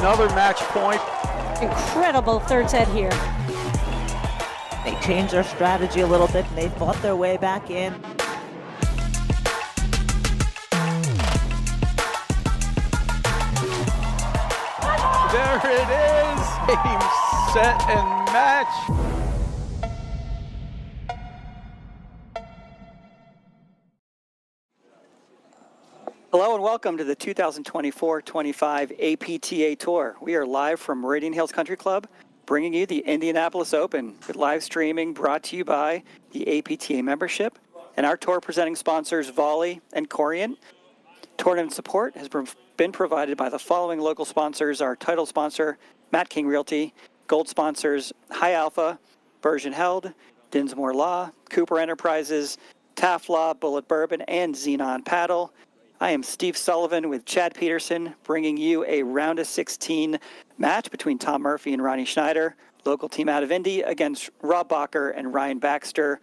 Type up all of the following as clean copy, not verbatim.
another match point. Incredible third set here. They changed their strategy a little bit and they fought their way back in. There it is, game, set, and match. Hello and welcome to the 2024-25 APTA Tour. We are live from Meridian Hills Country Club, bringing you the Indianapolis Open with live streaming brought to you by the APTA membership and our tour presenting sponsors Volley and Corient. Tournament support has been provided by the following local sponsors: our title sponsor, Matt King Realty, gold sponsors, High Alpha, Version Held, Dinsmore Law, Cooper Enterprises, Taft Law, Bullet Bourbon, and Xenon Paddle. I am Steve Sullivan with Chad Peterson, bringing you a round of 16 match between Tom Murphy and Ronnie Schneider, local team out of Indy, against Rob Bakker and Ryan Baxter.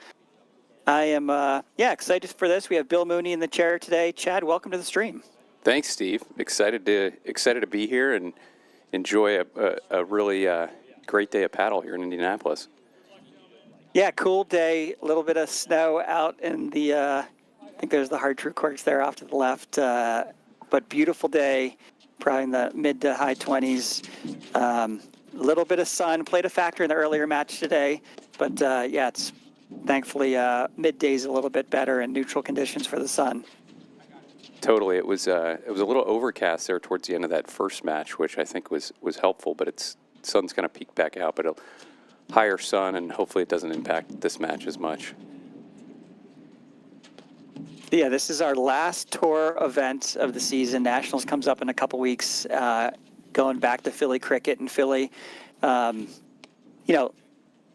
I am excited for this. We have Bill Mooney in the chair today. Chad, welcome to the stream. Thanks, Steve. Excited to be here and enjoy a really great day of paddle here in Indianapolis. Yeah, cool day. A little bit of snow out in the, I think there's the hard true courts there off to the left, but beautiful day, probably in the mid to high 20s. A little bit of sun played a factor in the earlier match today, but it's thankfully midday's a little bit better and neutral conditions for the sun. Totally. It was a little overcast there towards the end of that first match, which I think was helpful, but sun's kind of peeked back out, but a higher sun, and hopefully it doesn't impact this match as much. Yeah, this is our last tour event of the season. Nationals comes up in a couple weeks, going back to Philly cricket in Philly.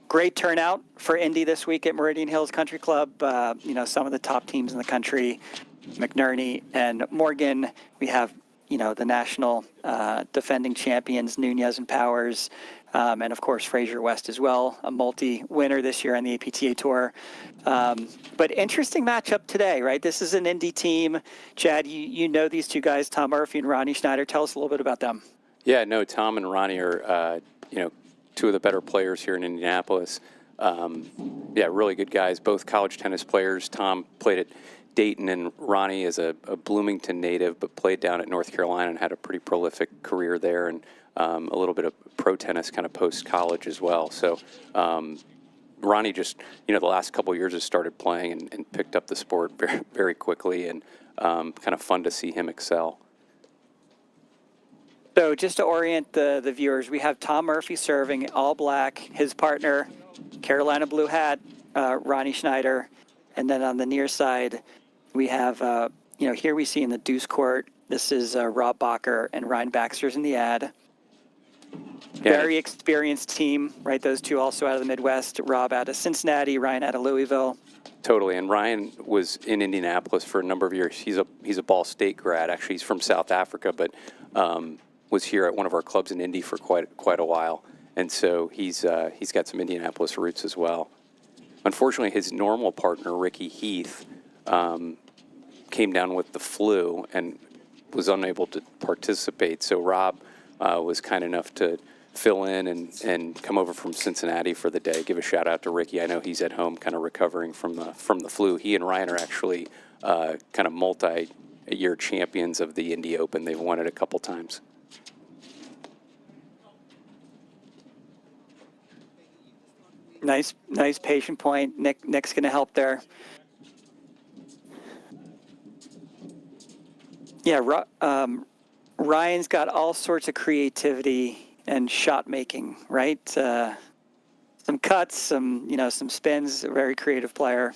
Great turnout for Indy this week at Meridian Hills Country Club. Some of the top teams in the country, McNerney and Morgan. We have, the national defending champions, Nunez and Powers, and of course Fraser West as well, a multi-winner this year on the APTA Tour. But interesting matchup today, right? This is an Indy team. Chad, you know these two guys, Tom Murphy and Ronnie Schneider. Tell us a little bit about them. Yeah, no, Tom and Ronnie are, two of the better players here in Indianapolis. Really good guys, both college tennis players. Tom played at Dayton, and Ronnie is a Bloomington native, but played down at North Carolina and had a pretty prolific career there, and a little bit of pro tennis kind of post-college as well. So Ronnie just, the last couple of years has started playing and picked up the sport very, very quickly, and kind of fun to see him excel. So just to orient the viewers, we have Tom Murphy serving, all black, his partner, Carolina blue hat, Ronnie Schneider. And then on the near side, we have, here we see in the deuce court, this is Rob Bakker and Ryan Baxter's in the ad. Yeah. Very experienced team, right? Those two also out of the Midwest. Rob out of Cincinnati, Ryan out of Louisville. Totally, and Ryan was in Indianapolis for a number of years. He's a Ball State grad. Actually, he's from South Africa, but was here at one of our clubs in Indy for quite a while, and so he's got some Indianapolis roots as well. Unfortunately, his normal partner Ricky Heath came down with the flu and was unable to participate. So Rob was kind enough to fill in and come over from Cincinnati for the day. Give a shout out to Ricky. I know he's at home, kind of recovering from the flu. He and Ryan are actually kind of multi-year champions of the Indy Open. They've won it a couple times. Nice patient point. Nick's going to help there. Yeah, Ryan's got all sorts of creativity and shot making, right? Some cuts, some spins. A very creative player.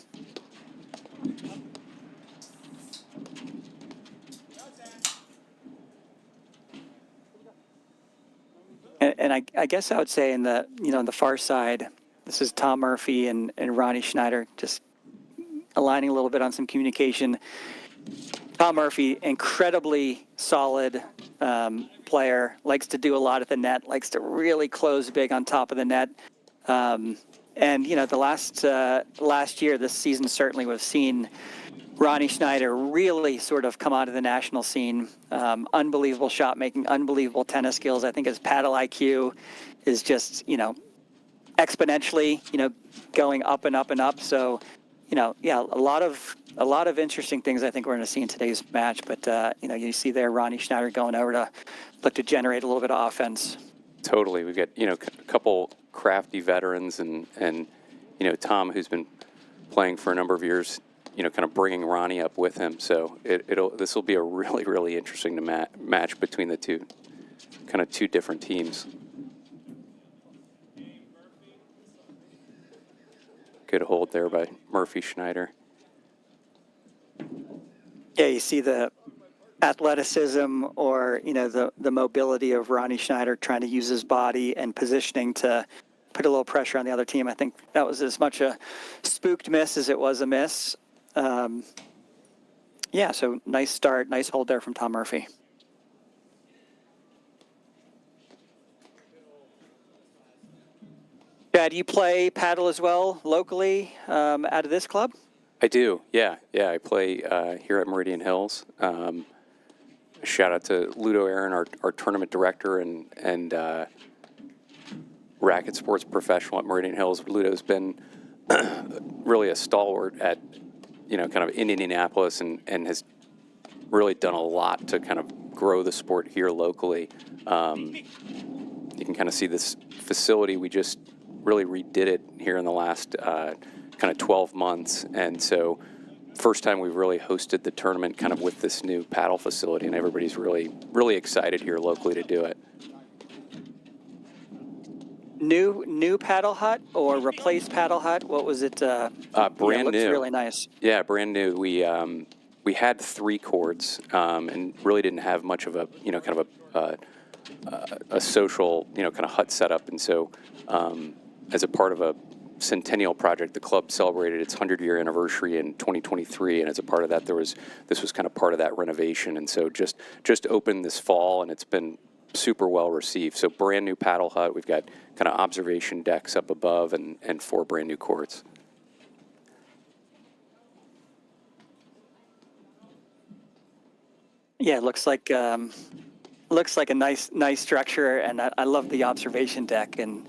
And I guess I would say in the on the far side, this is Tom Murphy and Ronnie Schneider just aligning a little bit on some communication. Tom Murphy, incredibly solid player, likes to do a lot at the net, likes to really close big on top of the net. And the last year, this season certainly we've seen Ronnie Schneider really sort of come onto the national scene. Unbelievable shot making, unbelievable tennis skills. I think his paddle IQ is just, exponentially, going up and up and up. So, yeah, a lot of interesting things I think we're going to see in today's match. But, you see there Ronnie Schneider going over to look to generate a little bit of offense. Totally. We've got, a couple crafty veterans and Tom, who's been playing for a number of years, kind of bringing Ronnie up with him. So this will be a really, really interesting match between the two, kind of two different teams. Good hold there by Murphy Schneider. Yeah, you see the athleticism or, the mobility of Ronnie Schneider trying to use his body and positioning to put a little pressure on the other team. I think that was as much a spooked miss as it was a miss. Yeah, so nice start, nice hold there from Tom Murphy. Chad, you play paddle as well locally out of this club? I do, yeah. I play here at Meridian Hills. Shout out to Ludo Aaron, our tournament director and racket sports professional at Meridian Hills. Ludo's been really a stalwart at, kind of in Indianapolis and has really done a lot to kind of grow the sport here locally. You can kind of see this facility. We just really redid it here in the last kind of 12 months. And so first time we've really hosted the tournament kind of with this new paddle facility, and everybody's really, really excited here locally to do it. New paddle hut or replaced paddle hut? What was it? Brand looks new. Really nice. Yeah, brand new. We had 3 cords and really didn't have much of a kind of a social kind of hut setup, and so as a part of a centennial project, the club celebrated its 100-year anniversary in 2023, and as a part of that, this was kind of part of that renovation, and so just opened this fall, and it's been super well received. So brand new paddle hut. We've got kind of observation decks up above and 4 brand new courts. Yeah, it looks like a nice structure, and I love the observation deck. And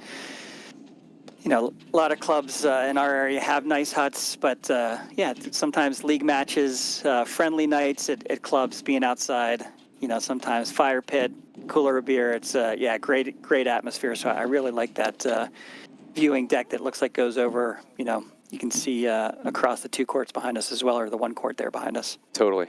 a lot of clubs in our area have nice huts, but yeah, sometimes league matches, friendly nights at clubs, being outside. Sometimes fire pit, cooler of beer. It's yeah, great atmosphere. So I really like that viewing deck that looks like goes over. You can see across the 2 courts behind us as well, or the 1 court there behind us. Totally.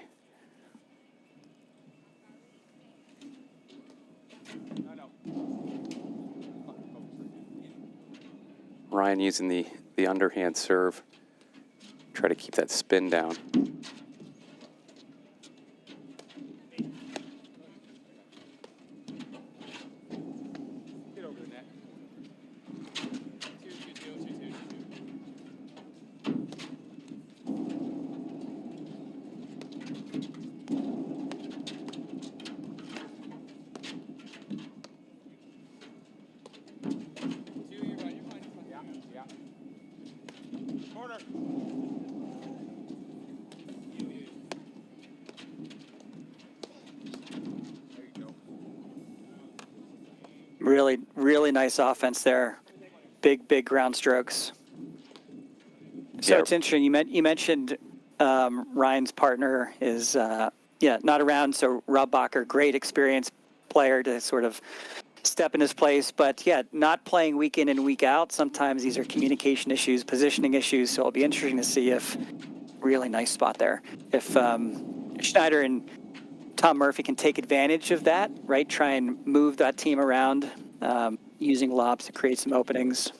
Ryan using the underhand serve, try to keep that spin down. Really nice offense there. Big ground strokes. So Yeah. It's interesting. You mentioned Ryan's partner is not around. So Rob Bakker, great experienced player to sort of step in his place, but yeah, not playing week in and week out. Sometimes these are communication issues, positioning issues. So it'll be interesting to see if really nice spot there. If Schneider and Tom Murphy can take advantage of that, right? Try and move that team around using lobs to create some openings.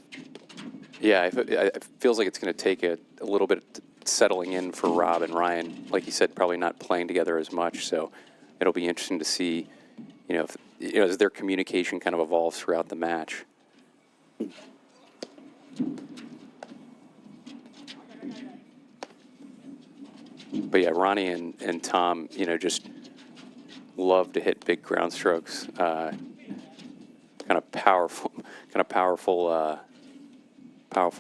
Yeah, it feels like it's going to take a little bit settling in for Rob and Ryan. Like you said, probably not playing together as much, so it'll be interesting to see, if as their communication kind of evolves throughout the match. But yeah, Ronnie and Tom, just love to hit big ground strokes. Kind of powerful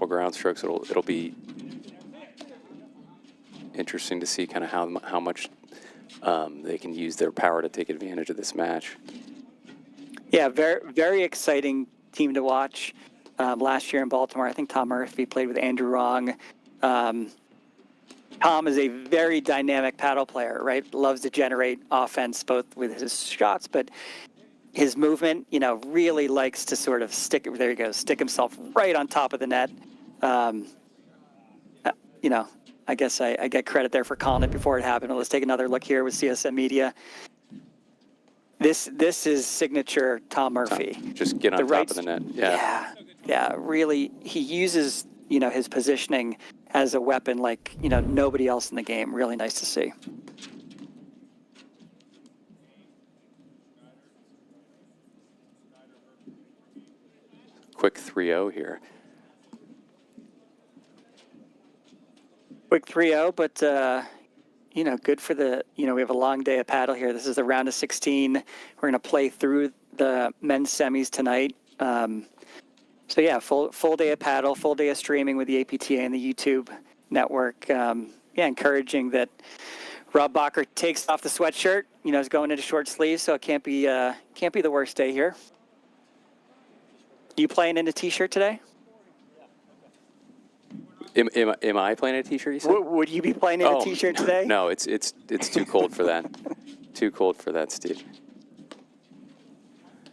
ground strokes. It'll be interesting to see kind of how much they can use their power to take advantage of this match. Yeah, very, very exciting team to watch. Last year in Baltimore, I think Tom Murphy played with Andrew Wrong. Tom is a very dynamic paddle player, right? Loves to generate offense both with his shots, but his movement, really likes to sort of stick himself right on top of the net. I guess I get credit there for calling it before it happened. Let's take another look here with CSM Media. This is signature Tom Murphy. Just get on top of the net. Yeah. Really, he uses his positioning as a weapon like nobody else in the game. Really nice to see. Quick 3-0 here. Quick 3-0, but good for the, we have a long day of paddle here. This is the round of 16. We're going to play through the men's semis tonight. So yeah, full day of paddle, full day of streaming with the APTA and the YouTube network. Encouraging that Rob Bakker takes off the sweatshirt. Is going into short sleeves, so it can't be the worst day here. You playing in a t-shirt today? Am I playing in a t-shirt? You said? Would you be playing in a t-shirt today? No, it's too cold for that. Too cold for that, Steve.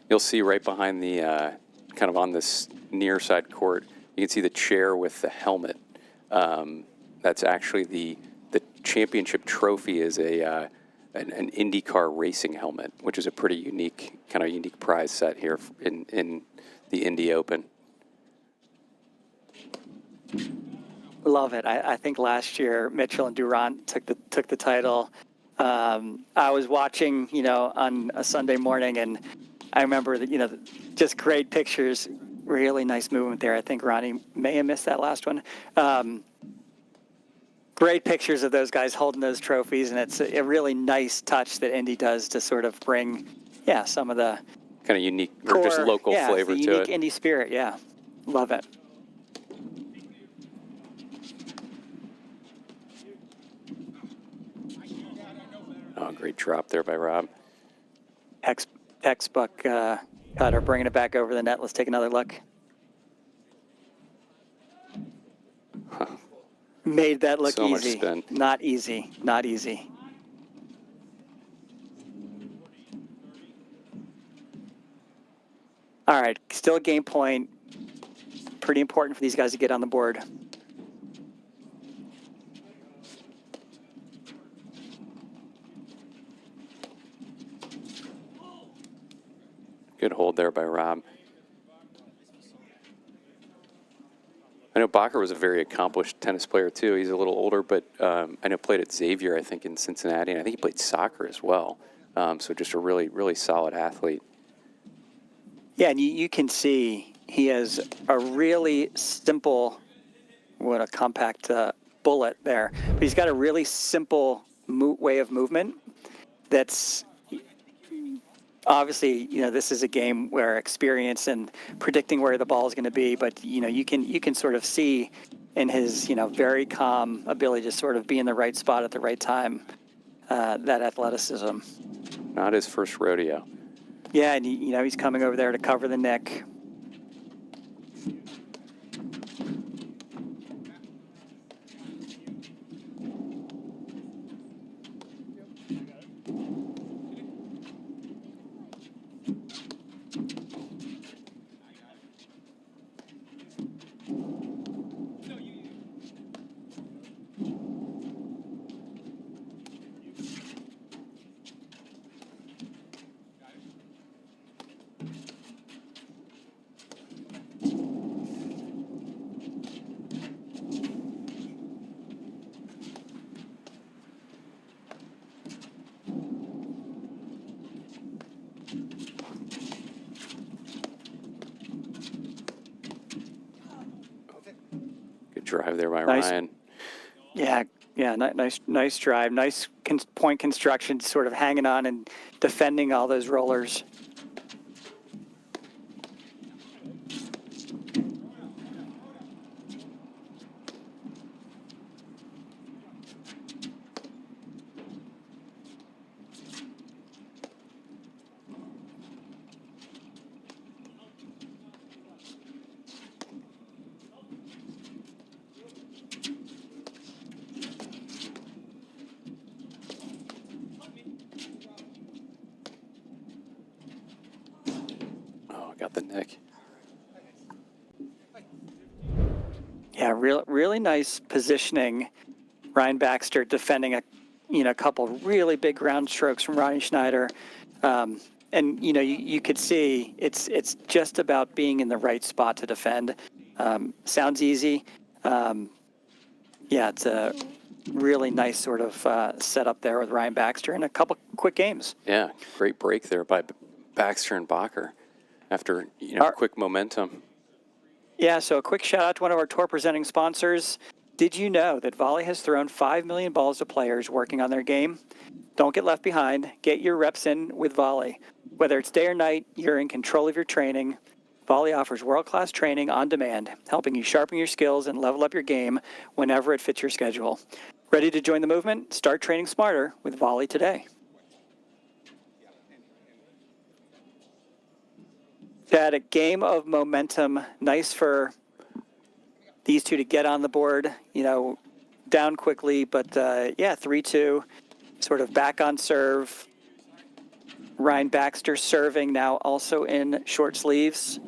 You'll see right behind the kind of on this near side court, you can see the chair with the helmet. That's actually the championship trophy is an IndyCar racing helmet, which is a pretty unique prize set here in the Indy Open. Love it. I think last year Mitchell and Durant took the title. I was watching, on a Sunday morning, and I remember that, just great pictures, really nice movement there. I think Ronnie may have missed that last one. Great pictures of those guys holding those trophies, and it's a really nice touch that Indy does to sort of bring, some of the kind of unique or just local flavor the to unique it. Indy spirit. Yeah, love it. Oh, great drop there by Rob. Textbook cutter, bringing it back over the net. Let's take another look. Huh. Made that look So much easy. spin. Not easy. Not easy. All right, still a game point. Pretty important for these guys to get on the board. Good hold there by Rob. I know Bacher was a very accomplished tennis player too. He's a little older, but I know played at Xavier, I think, in Cincinnati, and I think he played soccer as well. So just a really, really solid athlete. Yeah, and you can see he has a really simple, what a compact bullet there. But he's got a really simple way of movement that's obviously, this is a game where experience and predicting where the ball is going to be, but, you can sort of see in his, very calm ability to sort of be in the right spot at the right time, that athleticism. Not his first rodeo. Yeah, and he's coming over there to cover the neck. Drive there by Ryan. Yeah, nice drive. Nice point construction, sort of hanging on and defending all those rollers. got the nick. Yeah, really nice positioning. Ryan Baxter defending a couple really big ground strokes from Ronnie Schneider. And you could see it's just about being in the right spot to defend. Sounds easy. Yeah, it's a really nice sort of setup there with Ryan Baxter and a couple quick games. Yeah, great break there by Baxter and Bakker after quick momentum. Yeah, so a quick shout out to one of our tour presenting sponsors. Did you know that Volley has thrown 5 million balls to players working on their game? Don't get left behind. Get your reps in with Volley. Whether it's day or night, you're in control of your training. Volley offers world-class training on demand, helping you sharpen your skills and level up your game whenever it fits your schedule. Ready to join the movement? Start training smarter with Volley today. Had a game of momentum. Nice for these two to get on the board, down quickly, but yeah, 3-2, sort of back on serve. Ryan Baxter serving now also in short sleeves.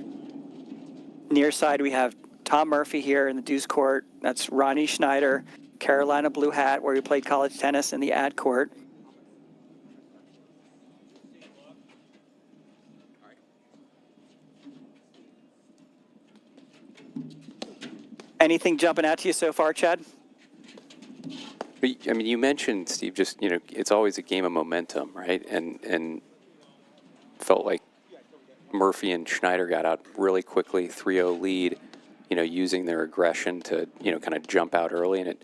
Near side, we have Tom Murphy here in the deuce court. That's Ronnie Schneider, Carolina Blue Hat, where he played college tennis in the ad court. Anything jumping out to you so far, Chad? But, I mean, you mentioned, Steve, just, it's always a game of momentum, right? And felt like Murphy and Schneider got out really quickly, 3-0 lead, using their aggression to, kind of jump out early. And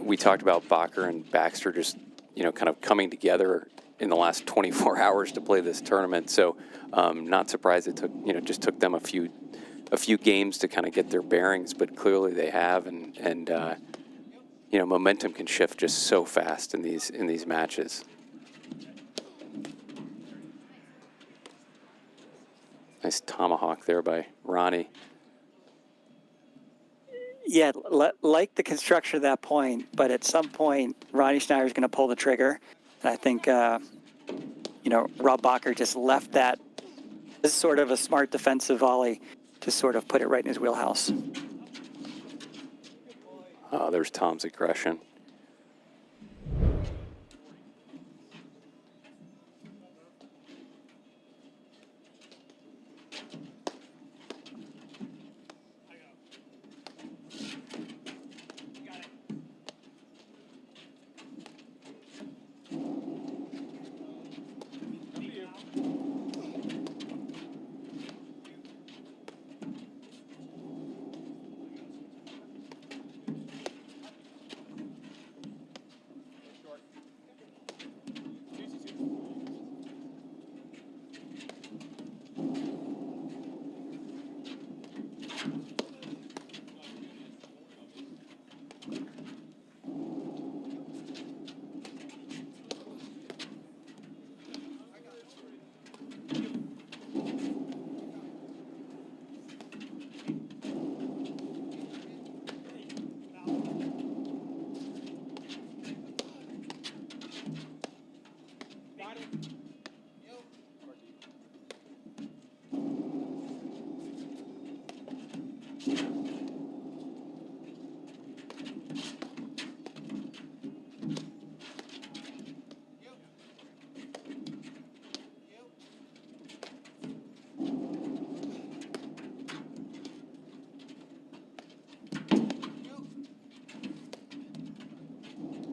we talked about Bakker and Baxter just, kind of coming together in the last 24 hours to play this tournament. So not surprised it took, just took them a few games to kind of get their bearings, but clearly they have. And momentum can shift just so fast in these matches. Nice tomahawk there by Ronnie. Yeah, like the construction of that point, but at some point, Ronnie Schneider is going to pull the trigger. And I think, Rob Bakker just left that. This is sort of a smart defensive volley to sort of put it right in his wheelhouse. Oh, there's Tom's aggression.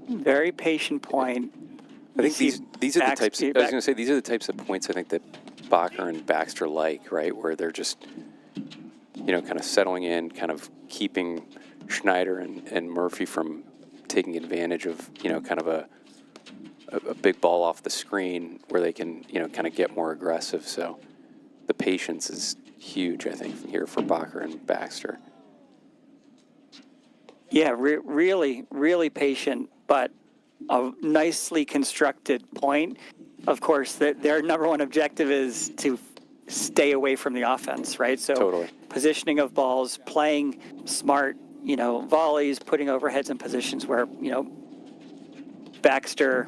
Very patient point. I think these are the types. I was going to say these are the types of points I think that Bakker and Baxter like, right, where they're just, kind of settling in, kind of keeping Schneider and Murphy from taking advantage of, kind of a big ball off the screen where they can, kind of get more aggressive. So the patience is huge, I think, from here for Bakker and Baxter. Yeah, really, really patient, but a nicely constructed point. Of course, their number one objective is to stay away from the offense, right? So totally. Positioning of balls, playing smart, volleys, putting overheads in positions where, Baxter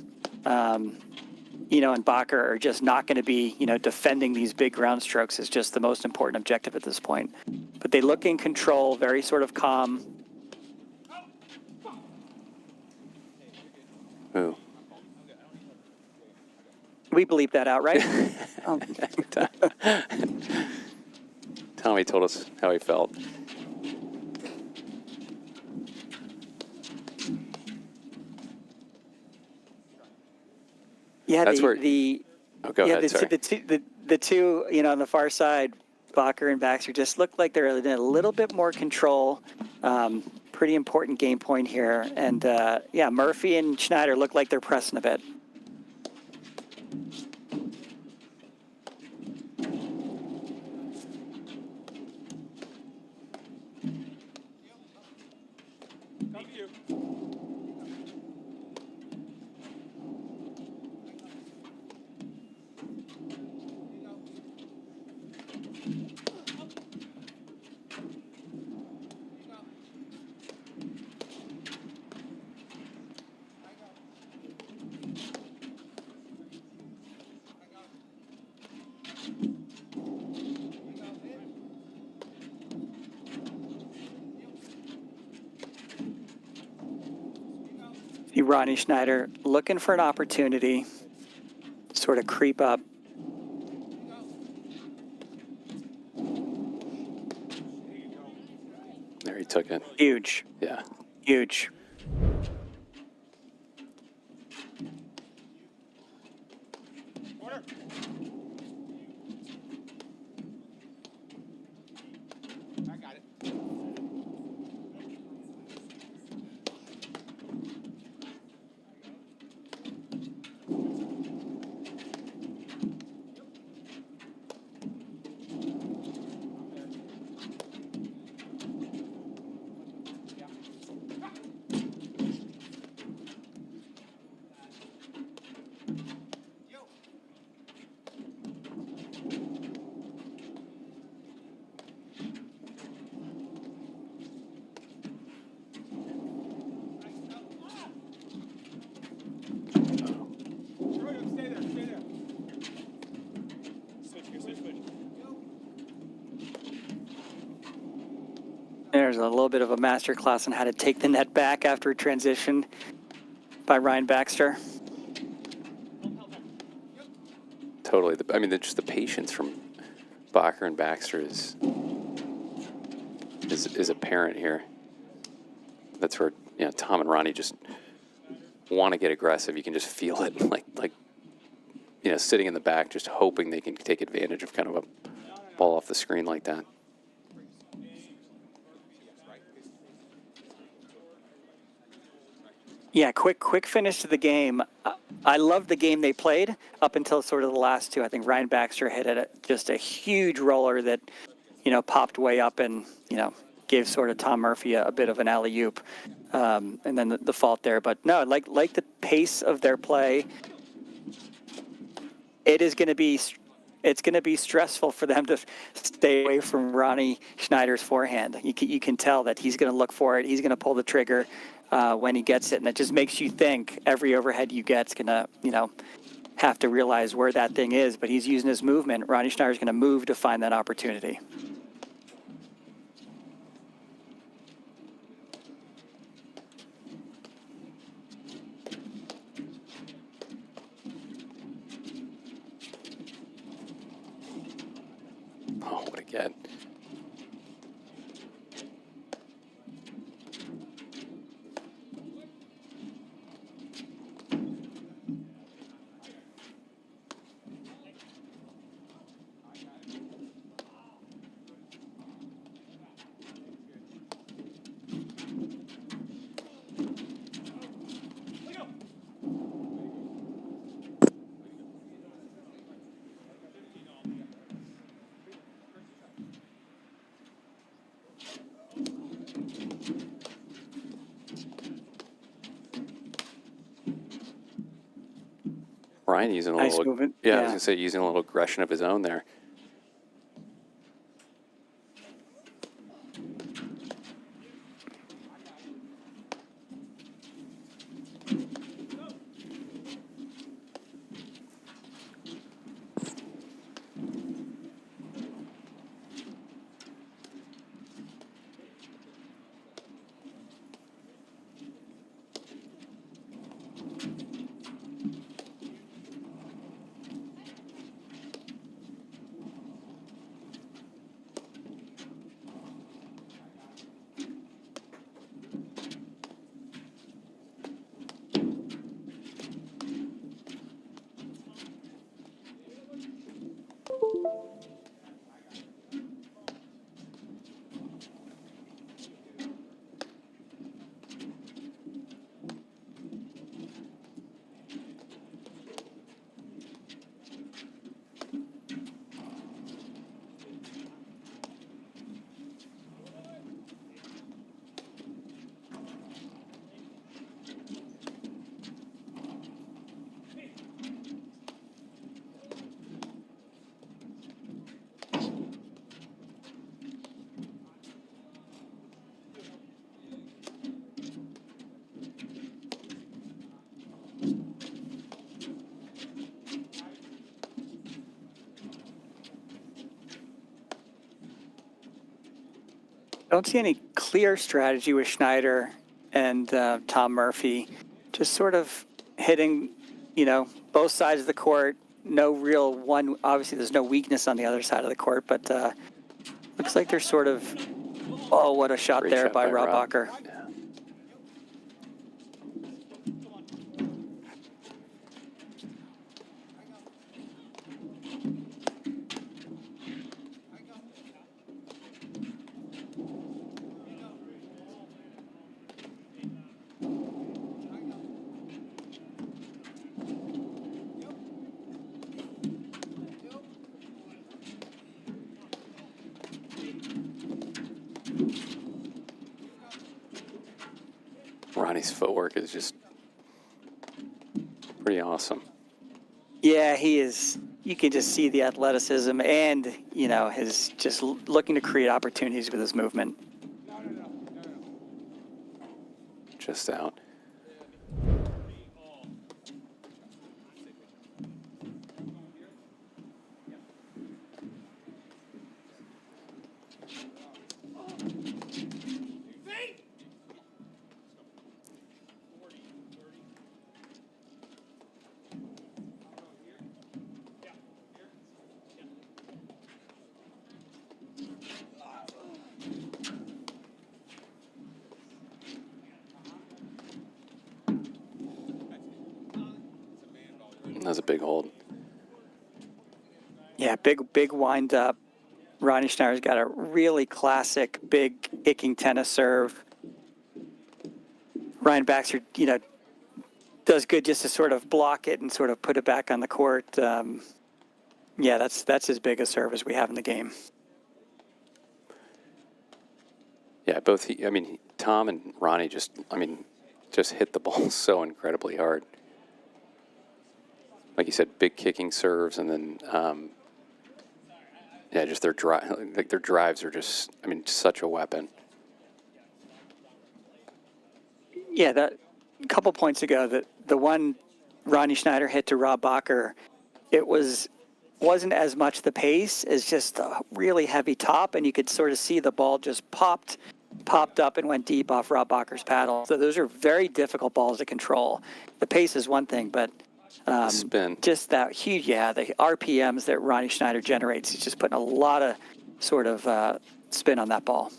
and Bakker are just not going to be, defending these big ground strokes is just the most important objective at this point. But they look in control, very sort of calm. Ooh. We bleeped that out, right? Tommy told us how he felt. Yeah, That's where. Oh, go ahead. Sorry. The two, on the far side, Bakker and Baxter just look like they're in a little bit more control. Pretty important game point here. And, Murphy and Schneider look like they're pressing a bit. Ronnie Schneider looking for an opportunity to sort of creep up. There he took it. Huge. Yeah. Huge. Order. I got it. Stay there, stay there. Switch here, switch. There's a little bit of a master class on how to take the net back after a transition by Ryan Baxter. Totally. Just the patience from Bakker and Baxter is apparent here. That's where Tom and Ronnie just want to get aggressive. You can just feel it, like sitting in the back, just hoping they can take advantage of kind of a ball off the screen like that. Yeah, quick finish to the game. I love the game they played up until sort of the last two. I think Ryan Baxter hit just a huge roller that, popped way up and, gave sort of Tom Murphy a bit of an alley-oop. And then the fault there. But no, like the pace of their play, it's going to be stressful for them to stay away from Ronnie Schneider's forehand. You can tell that he's going to look for it. He's going to pull the trigger when he gets it. And it just makes you think every overhead you get's going to, have to realize where that thing is. But he's using his movement. Ronnie Schneider's going to move to find that opportunity. Oh, what a get. Ryan using a Nice little, movement. I was Yeah. going to say using a little aggression of his own there. don't see any clear strategy with Schneider and Tom Murphy. Just sort of hitting, both sides of the court. No real one. Obviously, there's no weakness on the other side of the court, but looks like they're sort of. Oh, what a shot Great there shot by by Rob Rob. Bakker. Yeah. Ronnie's footwork is just pretty awesome. Yeah, he is. You can just see the athleticism and, his just looking to create opportunities with his movement. Just out. That's a big hold. Yeah, big wind up. Ronnie Schneider's got a really classic big kicking tennis serve. Ryan Baxter, does good just to sort of block it and sort of put it back on the court. Yeah, that's as big a serve as we have in the game. Yeah, Tom and Ronnie just hit the ball so incredibly hard. Like you said, big kicking serves, and then just their drives are just, such a weapon. Yeah, that a couple points ago, the one Ronnie Schneider hit to Rob Bakker, it wasn't as much the pace as just a really heavy top, and you could sort of see the ball just popped up and went deep off Rob Bakker's paddle. So those are very difficult balls to control. The pace is one thing, but spin. Just that huge, the RPMs that Ronnie Schneider generates, he's just putting a lot of sort of spin on that ball.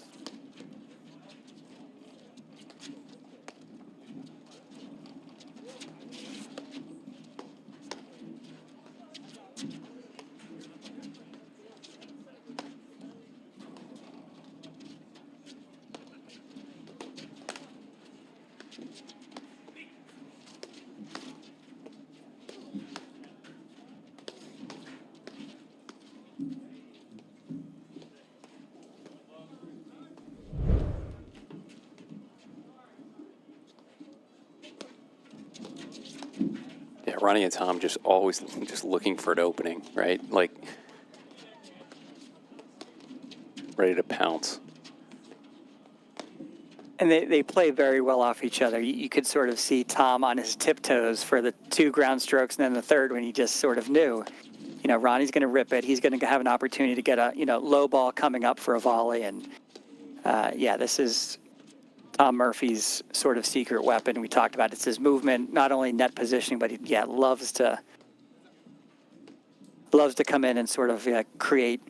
Ronnie and Tom just always just looking for an opening, right? Like ready to pounce. And they play very well off each other. You could sort of see Tom on his tiptoes for the 2 ground strokes, and then the third when he just sort of knew, Ronnie's going to rip it. He's going to have an opportunity to get a, low ball coming up for a volley. And this is Tom Murphy's sort of secret weapon. We talked about it's his movement, not only net positioning, but he loves to come in and sort of create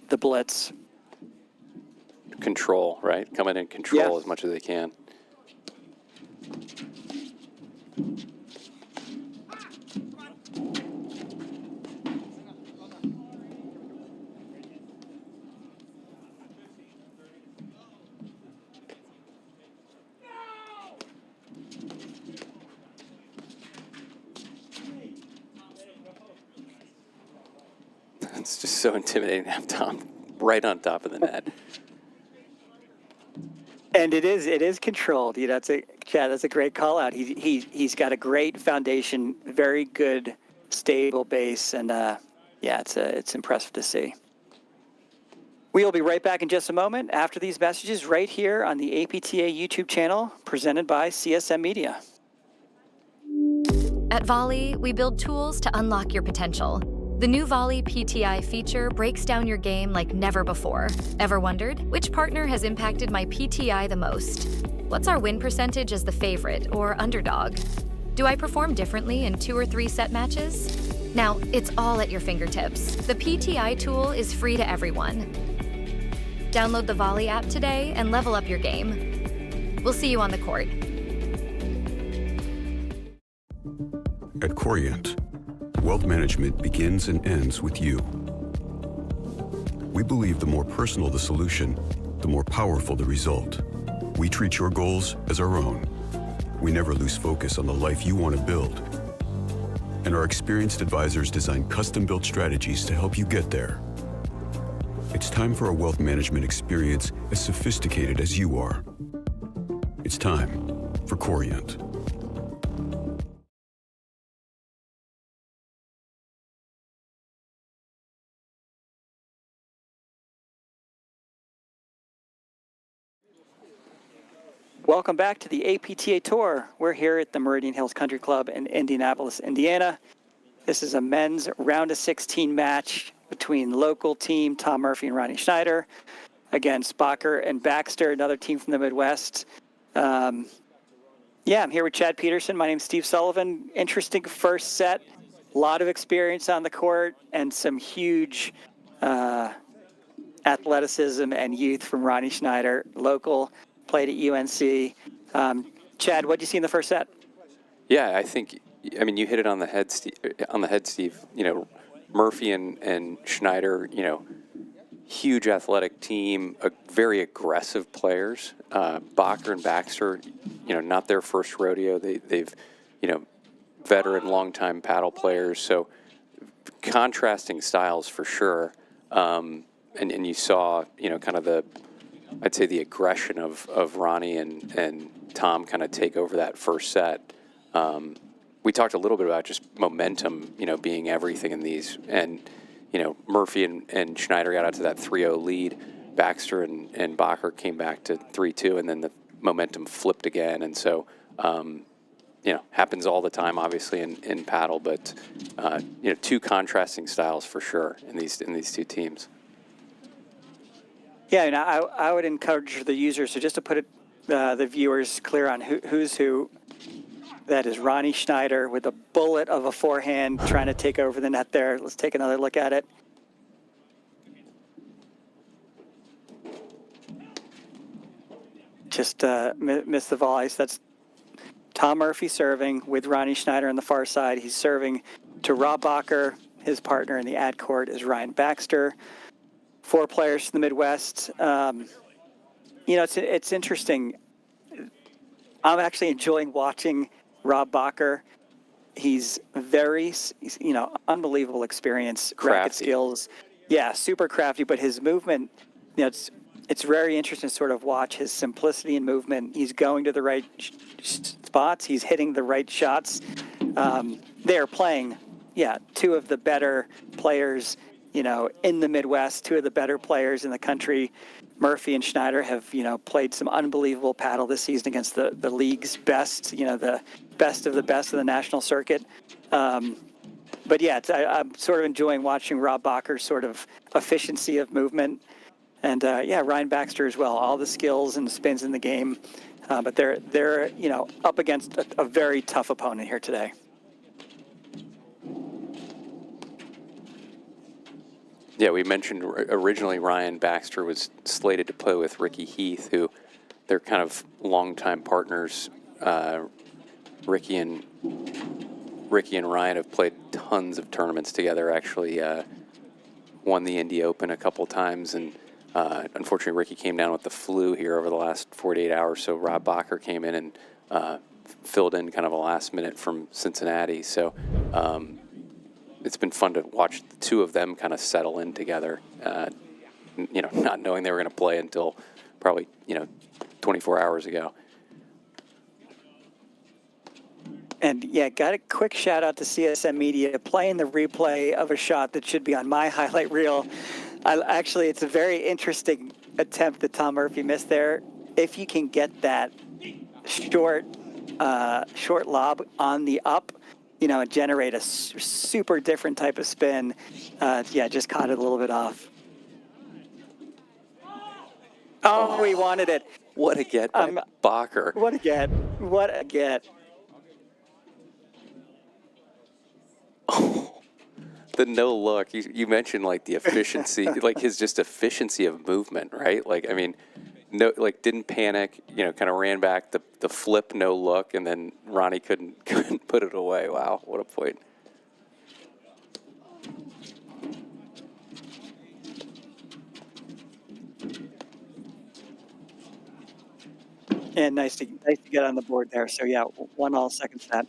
the blitz. Control, right? Come in and control as much as they can. It's just so intimidating to have Tom right on top of the net. And it is controlled. That's a great call out. He's got a great foundation, very good, stable base, and it's impressive to see. We will be right back in just a moment after these messages right here on the APTA YouTube channel presented by CSM Media. At Volley, we build tools to unlock your potential. The new Volley PTI feature breaks down your game like never before. Ever wondered, which partner has impacted my PTI the most? What's our win percentage as the favorite or underdog? Do I perform differently in 2 or 3 set matches? Now, it's all at your fingertips. The PTI tool is free to everyone. Download the Volley app today and level up your game. We'll see you on the court. At Corient, wealth management begins and ends with you. We believe the more personal the solution, the more powerful the result. We treat your goals as our own. We never lose focus on the life you want to build. And our experienced advisors design custom-built strategies to help you get there. It's time for a wealth management experience as sophisticated as you are. It's time for Corient. Welcome back to the APTA Tour. We're here at the Meridian Hills Country Club in Indianapolis, Indiana. This is a men's round of 16 match between local team Tom Murphy and Ronnie Schneider against Bakker and Baxter, another team from the Midwest. I'm here with Chad Peterson. My name's Steve Sullivan. Interesting first set. A lot of experience on the court and some huge athleticism and youth from Ronnie Schneider, local. Played at UNC. Chad, what did you see in the first set? Yeah, you hit it on the head, Steve. Murphy and Schneider, huge athletic team, very aggressive players. Bakker and Baxter, not their first rodeo. They've, veteran, longtime paddle players. So contrasting styles for sure. And you saw, kind of I'd say the aggression of Ronnie and Tom kind of take over that first set. We talked a little bit about just momentum, being everything in these. And, Murphy and Schneider got out to that 3-0 lead. Baxter and Bacher came back to 3-2, and then the momentum flipped again. And so, happens all the time, obviously, in paddle. But, two contrasting styles for sure in these two teams. Yeah, and I would encourage the users, so just to put the viewers clear on who's who, that is Ronnie Schneider with a bullet of a forehand trying to take over the net there. Let's take another look at it. Just missed the volley. So that's Tom Murphy serving with Ronnie Schneider on the far side. He's serving to Rob Bakker. His partner in the ad court is Ryan Baxter. 4 players from the Midwest. It's interesting. I'm actually enjoying watching Rob Bakker. He's unbelievable experience, racket skills. Yeah, super crafty, but his movement, it's very interesting to sort of watch his simplicity in movement. He's going to the right spots. He's hitting the right shots. They're playing, 2 of the better players in the Midwest, 2 of the better players in the country. Murphy and Schneider have, played some unbelievable paddle this season against the league's best, the best of the national circuit. I'm sort of enjoying watching Rob Bakker's sort of efficiency of movement. And, Ryan Baxter as well, all the skills and spins in the game. But they're up against a very tough opponent here today. Yeah, we mentioned originally Ryan Baxter was slated to play with Ricky Heath, who they're kind of longtime partners. Ricky and Ryan have played tons of tournaments together, actually won the Indy Open a couple times, and unfortunately Ricky came down with the flu here over the last 48 hours, so Rob Bakker came in and filled in kind of a last minute from Cincinnati. So it's been fun to watch the 2 of them kind of settle in together, not knowing they were going to play until probably, 24 hours ago. And got a quick shout out to CSM Media playing the replay of a shot that should be on my highlight reel. It's a very interesting attempt that Tom Murphy missed there. If you can get that short lob on the up, and generate a super different type of spin. Yeah, just caught it a little bit off. Oh, he wanted it. What a get by Bakker. What a get. What a get. Oh, the no look. You mentioned like the efficiency, like his just efficiency of movement, right? Like, I mean, no, like didn't panic, kind of ran back the flip, no look, and then Ronnie couldn't put it away. Wow, what a point. And nice to get on the board there. So yeah, 1-all second set.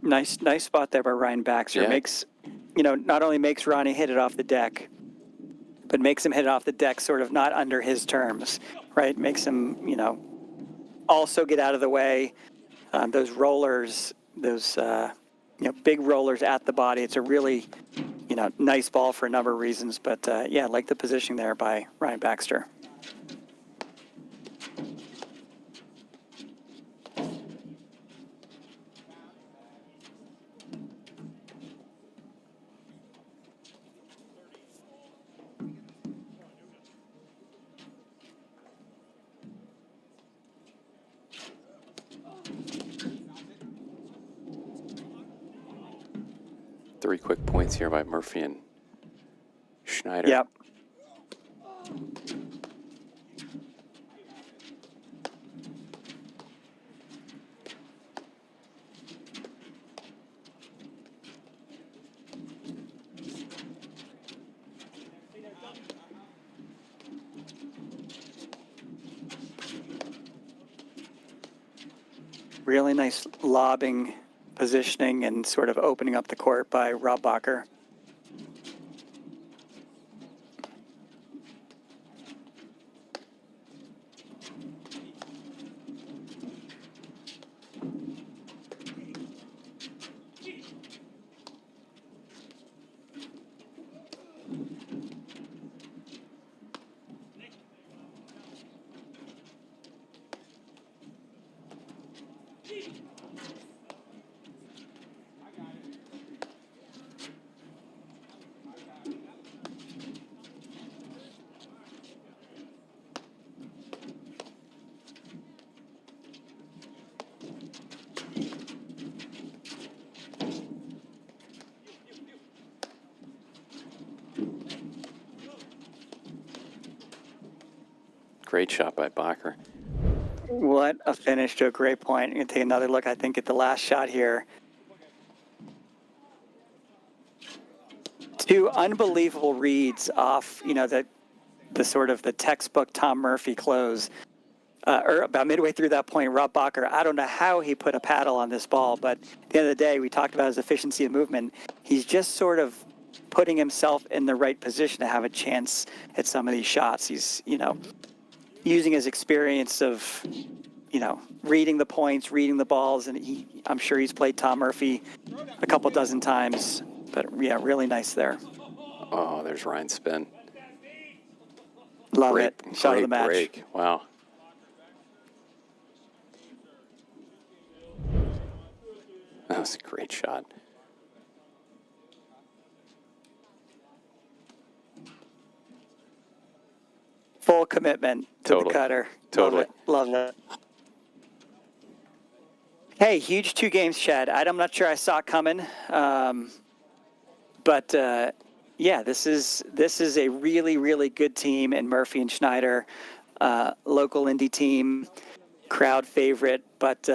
Nice spot there by Ryan Baxter. Yeah. Makes, not only makes Ronnie hit it off the deck, but makes him hit it off the deck sort of not under his terms, right? Makes him, also get out of the way. Those rollers, those, big rollers at the body. It's a really, nice ball for a number of reasons. But, yeah, I like the positioning there by Ryan Baxter. Three quick points here by Murphy and Schneider. Yep. Really nice lobbing, positioning, and sort of opening up the court by Rob Bakker. Great shot by Bakker. What a finish to a great point. I'm going to take another look, I think, at the last shot here. Two unbelievable reads off, the sort of the textbook Tom Murphy close. Or about midway through that point, Rob Bakker, I don't know how he put a paddle on this ball, but at the end of the day, we talked about his efficiency of movement. He's just sort of putting himself in the right position to have a chance at some of these shots. He's, using his experience of, reading the points, reading the balls, and I'm sure he's played Tom Murphy a couple dozen times. But, yeah, really nice there. Oh, there's Ryan's spin. Love it. Shot of the match. Break. Wow. That was a great shot. Full commitment to the cutter. Totally. Love it. Hey, huge 2 games, Chad. I'm not sure I saw it coming. But yeah, this is a really, really good team in Murphy and Schneider, local Indy team, crowd favorite, but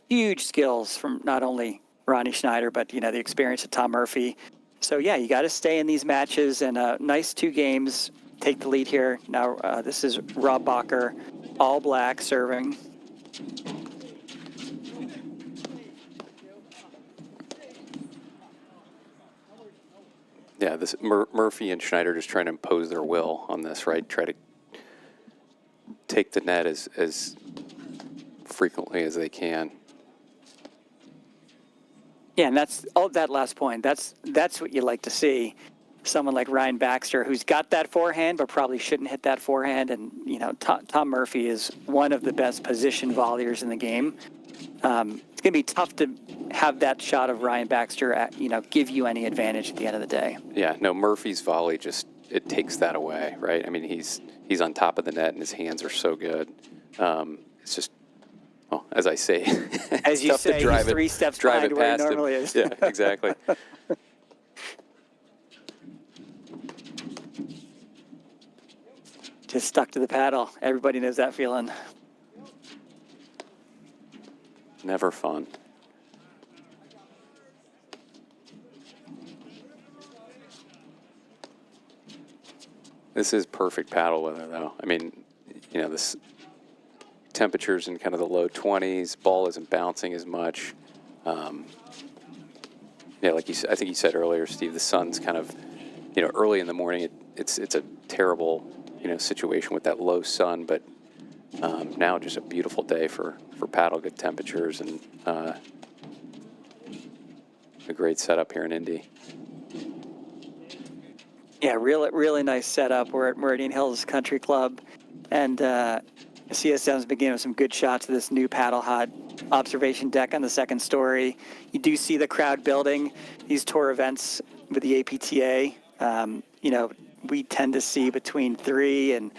huge skills from not only Ronnie Schneider, but the experience of Tom Murphy. So yeah, you got to stay in these matches, and nice 2 games. take the lead here. Now this is Rob Bakker, all black, serving. Yeah, this Murphy and Schneider just trying to impose their will on this, right? Try to take the net as frequently as they can. Yeah, and that's all that last point. That's what you like to see. Someone like Ryan Baxter, who's got that forehand, but probably shouldn't hit that forehand. And, you know, Tom Murphy is one of the best position volleyers in the game. It's going to be tough to have that shot of Ryan Baxter, give you any advantage at the end of the day. Yeah, no, Murphy's volley it takes that away, right? I mean, he's on top of the net and his hands are so good. It's just, well, as I say, as you say, he's 3 steps behind where he normally is. Yeah, exactly. Just stuck to the paddle. Everybody knows that feeling. Never fun. This is perfect paddle weather, though. I mean, you know, this temperatures in kind of the low 20s. Ball isn't bouncing as much. Yeah, like I think you said earlier, Steve, the sun's kind of, you know, early in the morning. It's a terrible, you know, situation with that low sun, but now just a beautiful day for paddle, good temperatures, and a great setup here in Indy. Yeah, really nice setup. We're at Meridian Hills Country Club, and CSM's beginning with some good shots of this new paddle hut observation deck on the second story. You do see the crowd building. These tour events with the APTA, you know, we tend to see between 3 and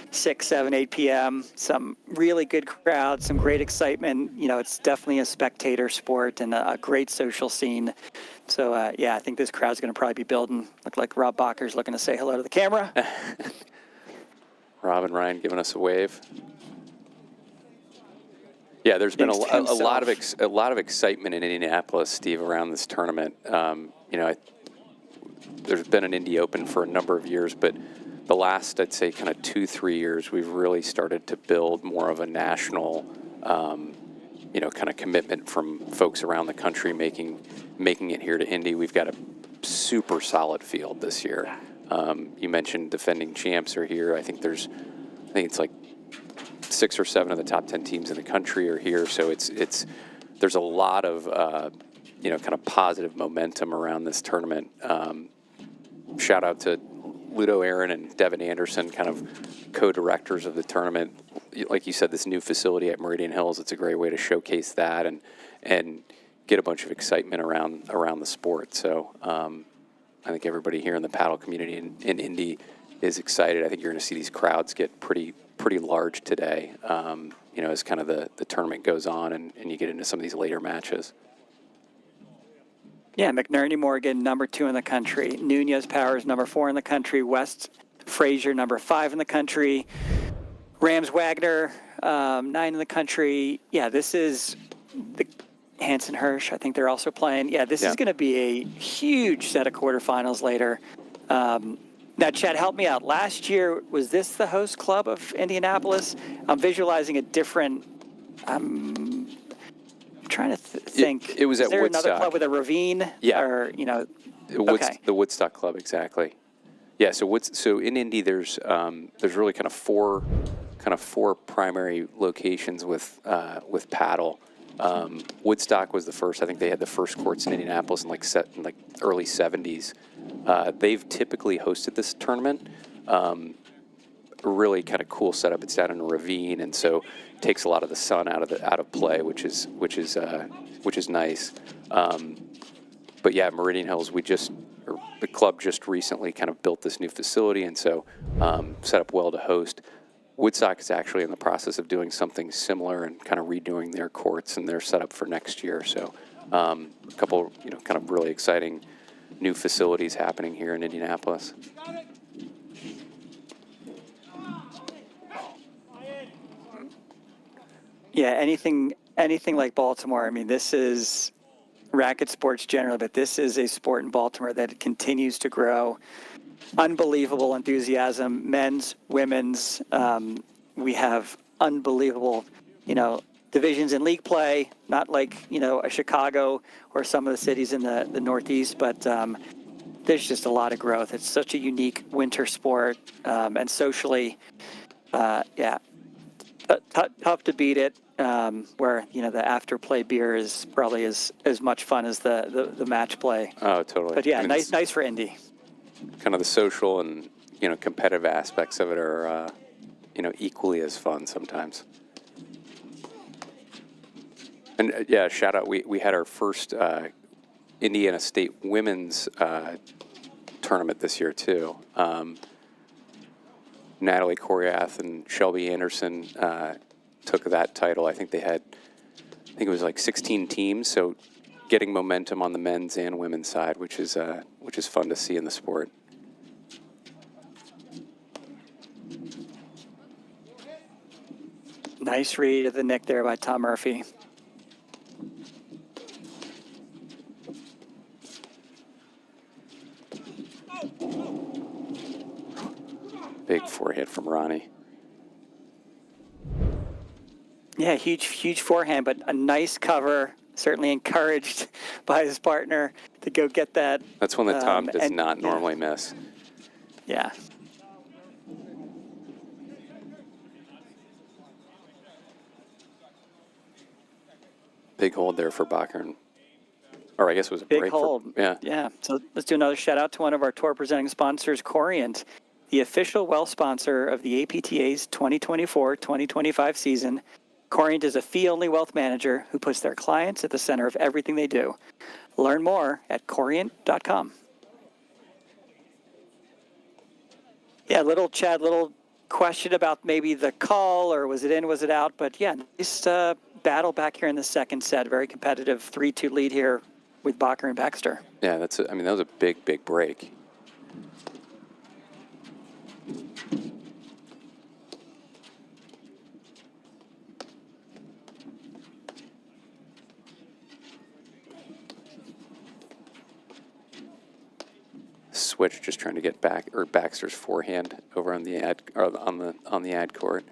6, 7, 8 p.m. some really good crowds, some great excitement. You know, it's definitely a spectator sport and a great social scene. So, yeah, I think this crowd's going to probably be building. Look like Rob Bakker's looking to say hello to the camera. Rob and Ryan giving us a wave. Yeah, there's been a lot of excitement in Indianapolis, Steve, around this tournament. You know, there's been an Indy Open for a number of years, but the last, I'd say, kind of 2-3 years, we've really started to build more of a national, you know, kind of commitment from folks around the country making it here to Indy. We've got a super solid field this year. You mentioned defending champs are here. I think it's like 6 or 7 of the top 10 teams in the country are here. So there's a lot of you know, kind of positive momentum around this tournament. Shout out to Ludo Aaron and Devin Anderson, kind of co-directors of the tournament. Like you said, this new facility at Meridian Hills, it's a great way to showcase that and get a bunch of excitement around the sport. So I think everybody here in the paddle community in Indy is excited. I think you're going to see these crowds get pretty large today, you know, as kind of the tournament goes on and you get into some of these later matches. Yeah, McNerney Morgan, number 2 in the country. Nunez Powers, number 4 in the country. West Frazier, number 5 in the country. Rams Wagner, 9 in the country. Yeah, this is the Hanson Hirsch. I think they're also playing. Yeah, this is going to be a huge set of quarterfinals later. Now, Chad, help me out. Last year, was this the host club of Indianapolis? I'm visualizing a different. I'm trying to think. It was at Woodstock. Is there another club with a ravine? Yeah. Or, you know. The Woodstock Club, exactly. Yeah. So in Indy, there's really kind of four primary locations with paddle. Woodstock was the first. I think they had the first courts in Indianapolis in like early 70s. They've typically hosted this tournament. Really kind of cool setup. It's down in a ravine, and so takes a lot of the sun out of play, which is nice. But yeah, Meridian Hills, the club just recently kind of built this new facility, and so set up well to host. Woodstock is actually in the process of doing something similar and kind of redoing their courts and their setup for next year. So a couple, you know, kind of really exciting new facilities happening here in Indianapolis. Yeah, anything like Baltimore. I mean, this is racket sports generally, but this is a sport in Baltimore that continues to grow. unbelievable enthusiasm, men's, women's. We have unbelievable, divisions in league play, not like, a Chicago or some of the cities in the Northeast, but there's just a lot of growth. It's such a unique winter sport, and socially, tough to beat it. Where the after play beer is probably as much fun as the match play. Oh, totally. But yeah, I mean, nice for Indy. Kind of the social and competitive aspects of it are equally as fun sometimes. And yeah, shout out. We had our first Indiana State women's tournament this year too. Natalie Coriath and Shelby Anderson took that title. I think it was like 16 teams. So getting momentum on the men's and women's side, which is fun to see in the sport. Nice read of the nick there by Tom Murphy. Big forehand from Ronnie. Yeah, huge forehand, but a nice cover. Certainly encouraged by his partner to go get that. That's one that Tom does and- not yeah. normally miss. Yeah. Big hold there for Bakker. Or I guess it was a Big break. hold. Yeah. So let's do another shout out to one of our tour presenting sponsors, Corient, the official well sponsor of the APTA's 2024-2025 season. Corient is a fee-only wealth manager who puts their clients at the center of everything they do. Learn more at corient.com. Yeah, little question about maybe the call, or was it in, was it out? But yeah, nice battle back here in the second set. Very competitive 3-2 lead here with Bakker and Baxter. Yeah, that was a big break. Switch, just trying to get Baxter's forehand over on the ad court.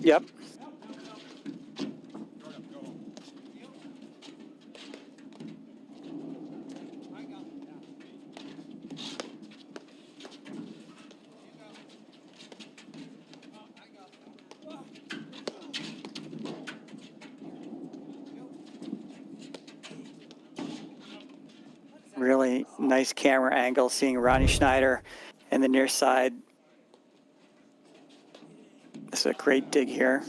Yep. Really nice camera angle, seeing Ronnie Schneider in the near side. This is a great dig here.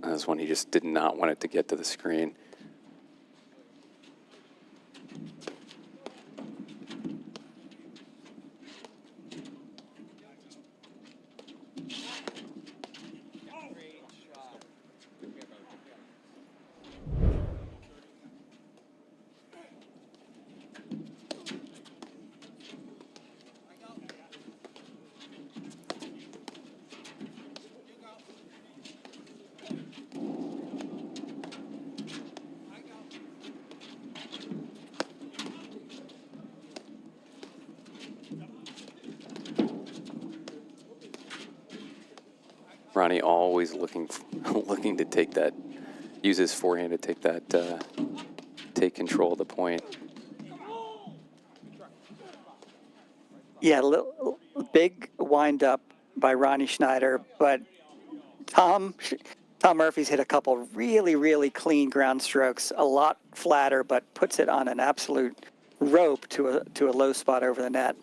That was one he just did not want it to get to the screen. Ronnie always looking to take that, use his forehand to take that, take control of the point. Yeah, big wind up by Ronnie Schneider, but Tom Murphy's hit a couple really clean ground strokes, a lot flatter, but puts it on an absolute rope to a low spot over the net.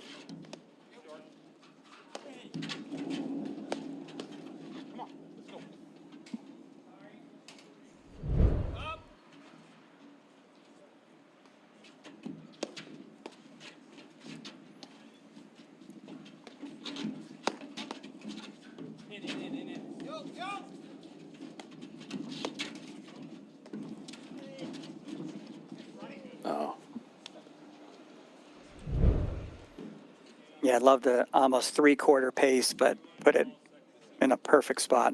Oh. Yeah, I love the almost 3/4 pace, but put it in a perfect spot.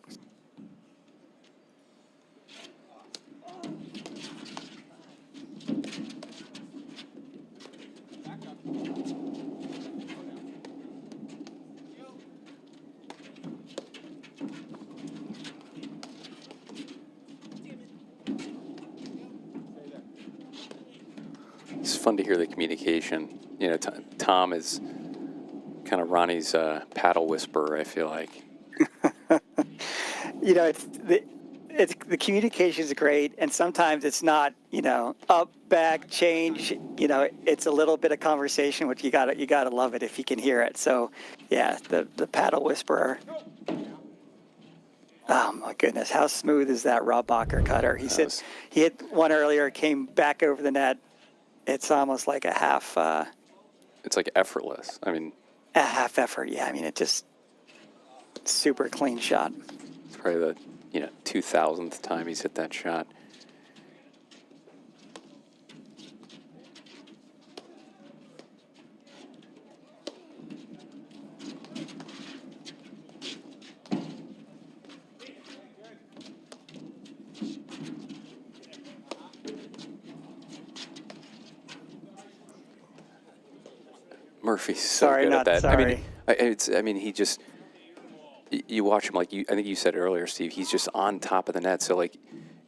fun to hear the communication. You know, Tom is kind of Ronnie's paddle whisperer, I feel like. You know, the communication is great, and sometimes it's not, you know, up, back, change. You know, it's a little bit of conversation, which you gotta love it if you can hear it. So, yeah, the paddle whisperer. Oh my goodness, how smooth is that Rob Bakker cutter? He said he hit one earlier, came back over the net. It's almost like a half. It's like effortless. I mean, a half effort. Yeah, I mean, it just super clean shot. It's probably the 2000th time he's hit that shot. Murphy's so Sorry, good not at that. sorry. I mean, he just, you watch him, like I think you said earlier, Steve, he's just on top of the net. So, like,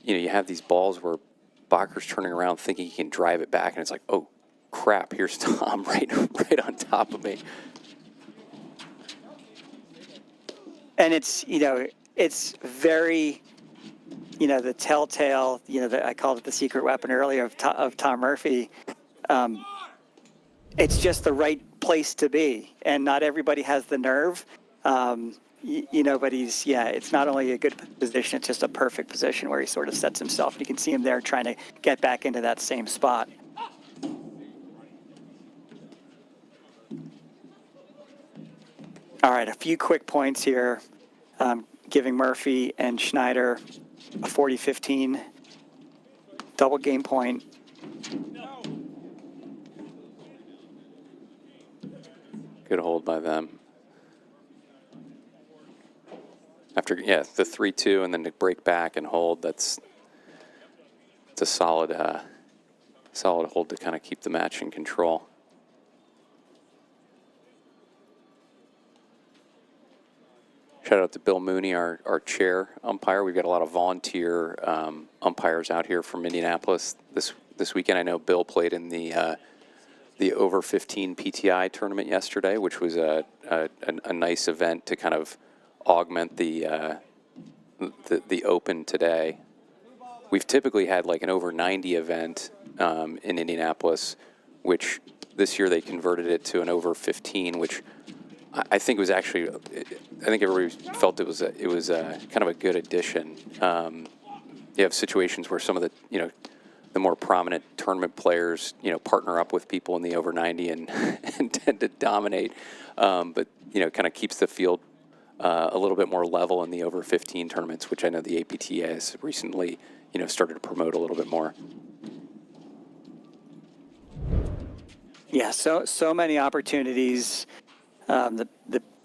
you have these balls where Bakker's turning around thinking he can drive it back, and it's like, oh, crap, here's Tom right on top of me. And it's, it's very, the telltale, I called it the secret weapon earlier of Tom Murphy. It's just the right place to be, and not everybody has the nerve, but it's not only a good position, it's just a perfect position where he sort of sets himself. You can see him there trying to get back into that same spot. All right, a few quick points here, giving Murphy and Schneider a 40-15 double game point. Good hold by them. After, the 3-2 and then to break back and hold, it's a solid hold to kind of keep the match in control. Shout out to Bill Mooney, our chair umpire. We've got a lot of volunteer umpires out here from Indianapolis this weekend. I know Bill played in the over 15 PTI tournament yesterday, which was a nice event to kind of augment the Open today. We've typically had like an over 90 event in Indianapolis, which this year they converted it to an over 15, which I think was actually, I think everybody felt it was kind of a good addition. You have situations where some of the more prominent tournament players, partner up with people in the over 90 and tend to dominate, but kind of keeps the field a little bit more level in the over 15 tournaments, which I know the APTA has recently, started to promote a little bit more. Yeah, so many opportunities. The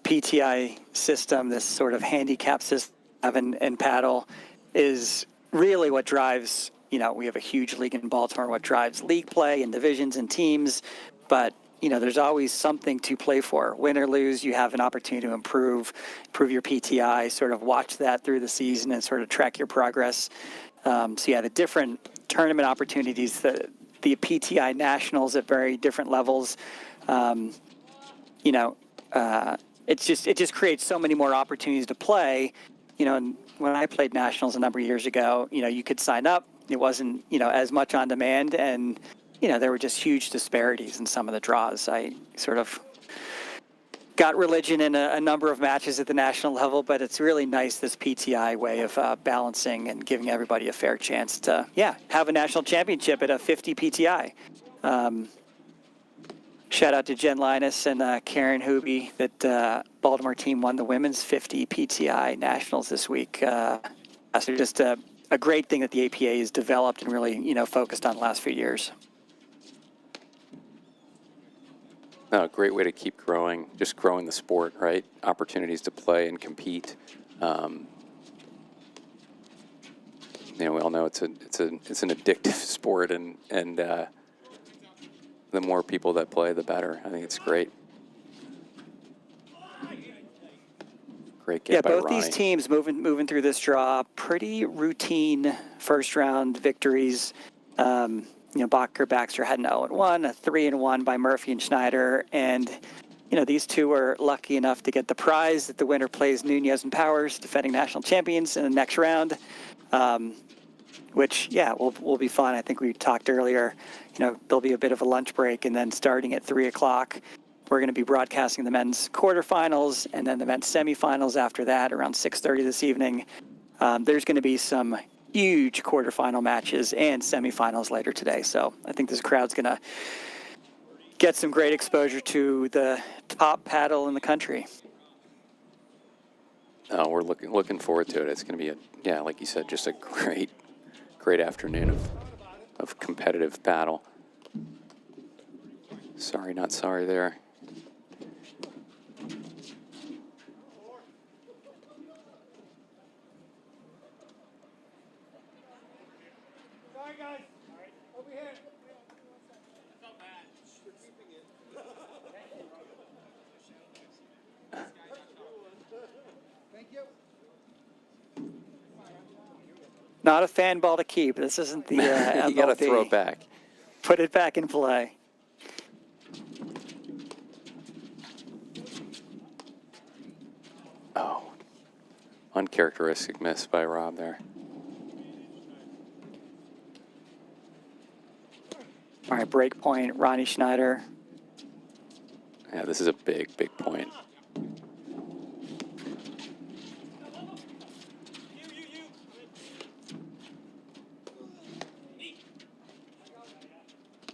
PTI system, this sort of handicap system and paddle, is really what drives. We have a huge league in Baltimore, what drives league play and divisions and teams, but there's always something to play for. Win or lose, you have an opportunity to improve your PTI, sort of watch that through the season and sort of track your progress. The different tournament opportunities, the PTI nationals at very different levels, it just creates so many more opportunities to play. And when I played nationals a number of years ago, you could sign up. It wasn't, as much on demand, and, there were just huge disparities in some of the draws. I sort of got religion in a number of matches at the national level, but it's really nice, this PTI way of balancing and giving everybody a fair chance to, have a national championship at a 50 PTI. Shout out to Jen Linus and Karen Hooby that Baltimore team won the women's 50 PTI nationals this week. So just a great thing that the APA has developed and really, focused on the last few years. No, a great way to keep growing, just growing the sport, right? Opportunities to play and compete. We all know it's an addictive sport, and the more people that play, the better. I think it's great. Great get by both Ronnie. These teams moving through this draw, pretty routine first round victories. Bakker, Baxter had an 0-1, a 3-1 by Murphy and Schneider. And, these two were lucky enough to get the prize that the winner plays Nunez and Powers, defending national champions, in the next round. Which, will be fun. I think we talked earlier, there'll be a bit of a lunch break, and then starting at 3 o'clock, we're going to be broadcasting the men's quarterfinals and then the men's semifinals after that around 6:30 this evening. There's going to be some huge quarterfinal matches and semifinals later today. So I think this crowd's going to get some great exposure to the top paddle in the country. Oh, we're looking forward to it. It's going to be like you said, just a great afternoon of competitive paddle. Sorry, not sorry there. Sorry, guys. All right. Over here. That's not bad. We're keeping it. Thank you. Not a fan ball to keep. This isn't the You got to MLB. throw it back. Put it back in play. Oh, uncharacteristic miss by Rob there. All right, break point, Ronnie Schneider. Yeah, this is a big point.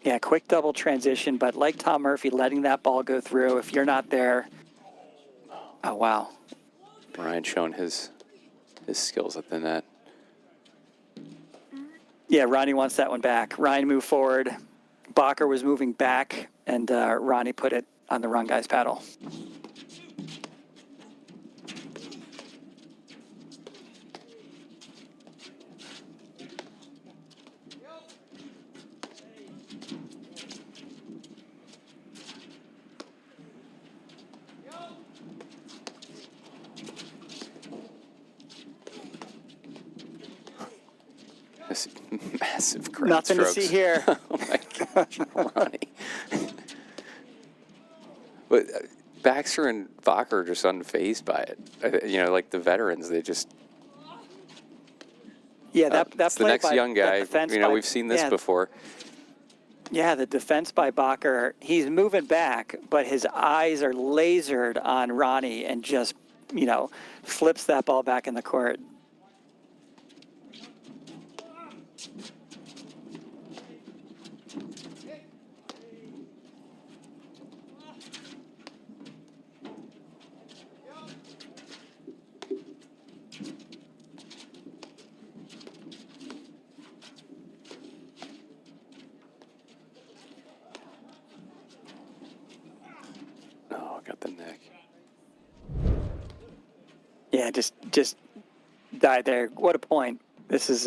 Yeah, quick double transition, but like Tom Murphy, letting that ball go through. If you're not there, oh, wow. Ryan showing his skills at the net. Yeah, Ronnie wants that one back. Ryan moved forward. Bakker was moving back, and Ronnie put it on the wrong guy's paddle. This massive crowd Nothing strokes. to see here. Oh my gosh, Ronnie. But Baxter and Bakker are just unfazed by it. Like the veterans, they just. Yeah, that it's the play next by, young guy. that defense by- We've seen this yeah, before. Yeah, the defense by Bakker, he's moving back, but his eyes are lasered on Ronnie and just, flips that ball back in the court. Oh, got the neck. Yeah, just died there. What a point. This is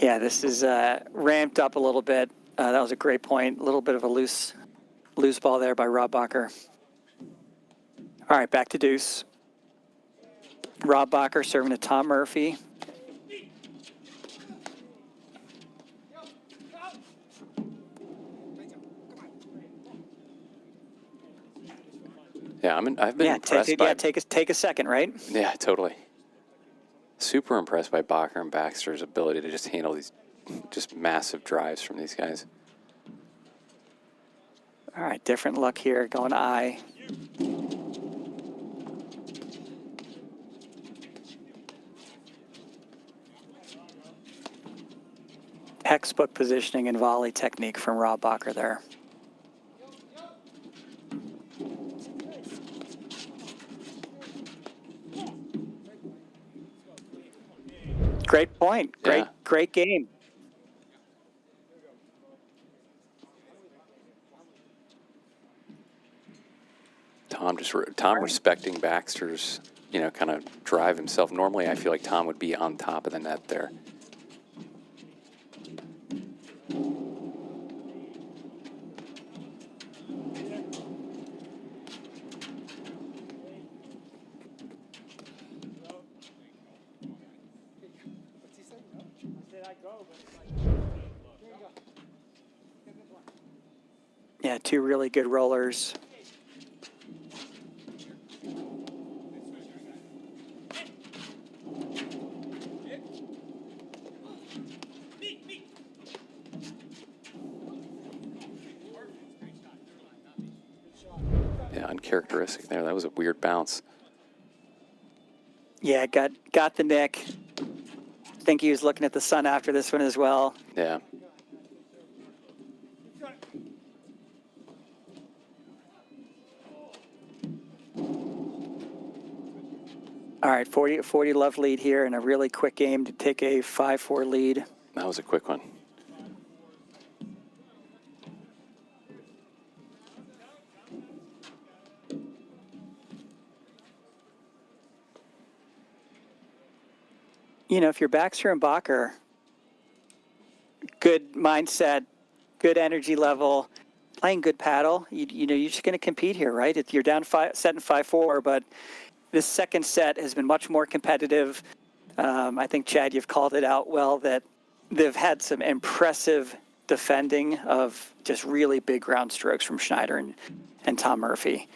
this is ramped up a little bit. That was a great point. A little bit of a loose ball there by Rob Bakker. All right, back to deuce. Rob Bakker serving to Tom Murphy. Yeah, I've been impressed by. Take a second, right? Yeah, totally. Super impressed by Bakker and Baxter's ability to just handle these just massive drives from these guys. All right, different look here, going to I. Textbook positioning and volley technique from Rob Bakker there. Great point. Great game. Tom respecting Baxter's, kind of drive himself. Normally, I feel like Tom would be on top of the net there. Yeah, two really good rollers. Yeah, uncharacteristic there. That was a weird bounce. Yeah, got the nick. I think he was looking at the sun after this one as well. Yeah. All right, 40 love lead here and a really quick game to take a 5-4 lead. That was a quick one. You know, if you're Baxter and Bakker, good mindset, good energy level, playing good paddle, you know, you're just going to compete here, right? You're down set in 5-4, but this second set has been much more competitive. I think, Chad, you've called it out well that they've had some impressive defending of just really big ground strokes from Schneider and Tom Murphy.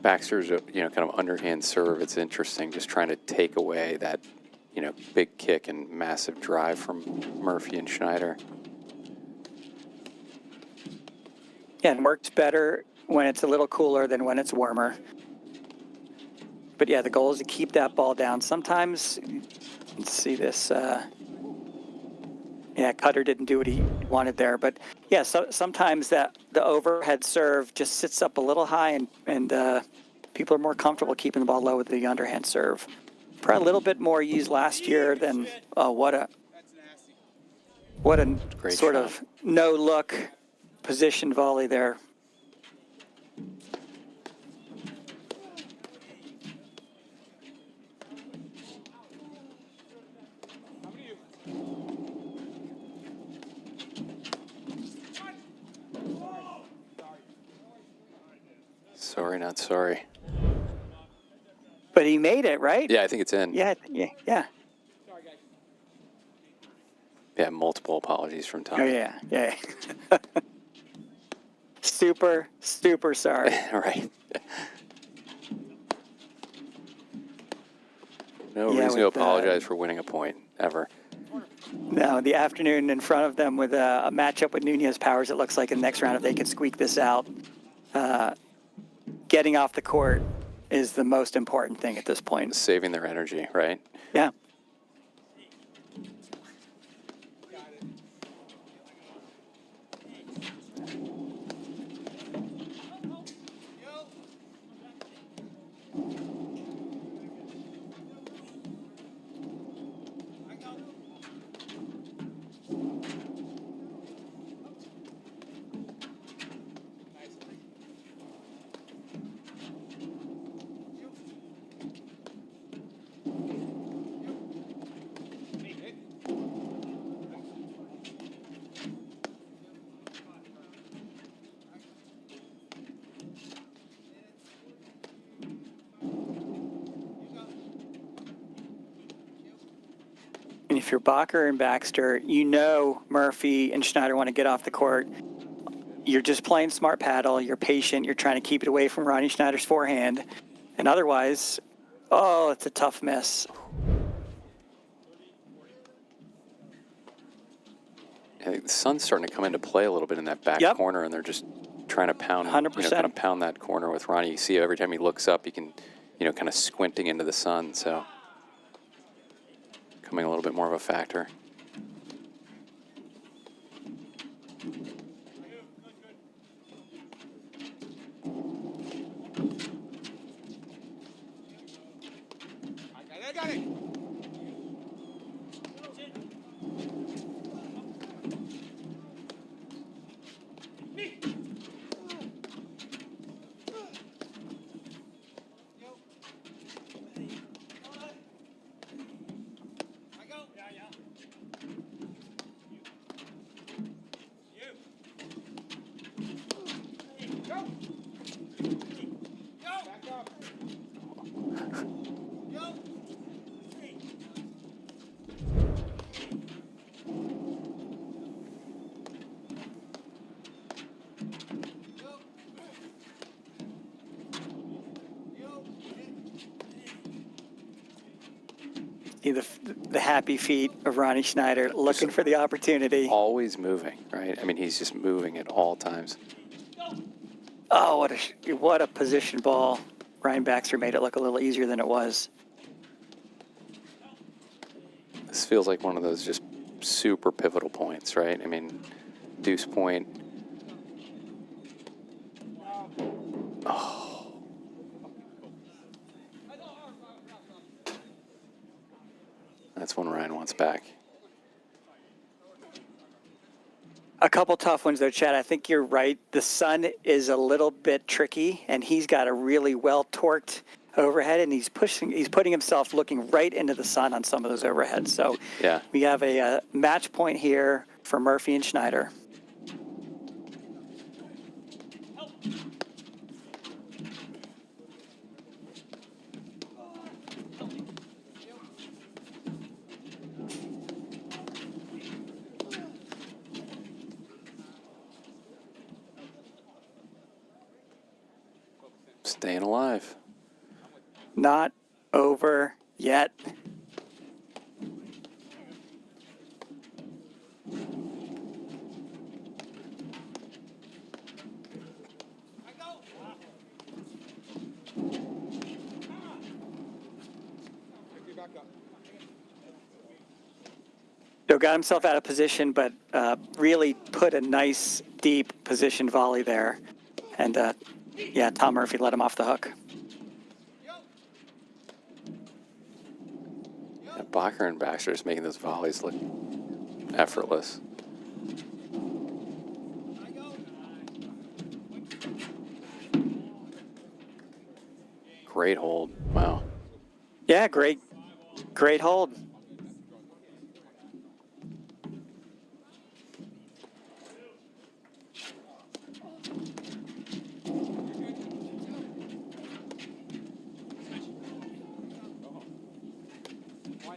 Baxter's, you know, kind of underhand serve. It's interesting, just trying to take away that, you know, big kick and massive drive from Murphy and Schneider. Yeah, it works better when it's a little cooler than when it's warmer. But yeah, the goal is to keep that ball down. Sometimes, let's see this. Yeah, Cutter didn't do what he wanted there. But yeah, so sometimes the overhead serve just sits up a little high, and people are more comfortable keeping the ball low with the underhand serve. Probably a little bit more used last year than what a Great sort shot. of no look position volley there. Sorry, not sorry. But he made it, right? Yeah, I think it's in. Yeah. Yeah, multiple apologies from Tom. Oh, yeah. super sorry. All right. No Yeah, reason to with, apologize for winning a point, ever. No, the afternoon in front of them with a matchup with Nunez Powers, it looks like in the next round, if they could squeak this out, getting off the court is the most important thing at this point. Saving their energy, right? Yeah. And if you're Bakker and Baxter, you know Murphy and Schneider want to get off the court. You're just playing smart paddle. You're patient. You're trying to keep it away from Ronnie Schneider's forehand. And otherwise, oh, it's a tough miss. Yeah, the sun's starting to come into play a little bit in that back Yep. corner, and they're just trying to pound, 100%. kind of pound that corner with Ronnie. You see every time he looks up, you can, kind of squinting into the sun. So becoming a little bit more of a factor. I got it. the happy feet of Ronnie Schneider, looking for the opportunity. Always moving, right? I mean, he's just moving at all times. Oh, what a position ball. Ryan Baxter made it look a little easier than it was. This feels like one of those just super pivotal points, right? I mean, deuce point. Oh. That's one Ryan wants back. A couple tough ones though, Chad. I think you're right. The sun is a little bit tricky, and he's got a really well torqued overhead, and he's putting himself looking right into the sun on some of those overheads. So Yeah. we have a match point here for Murphy and Schneider. Staying alive. Not over yet. So got himself out of position, but really put a nice, deep position volley there. And yeah, Tom Murphy let him off the hook. Yeah, Bakker and Baxter is making those volleys look effortless. Great hold. Wow. Yeah, great hold.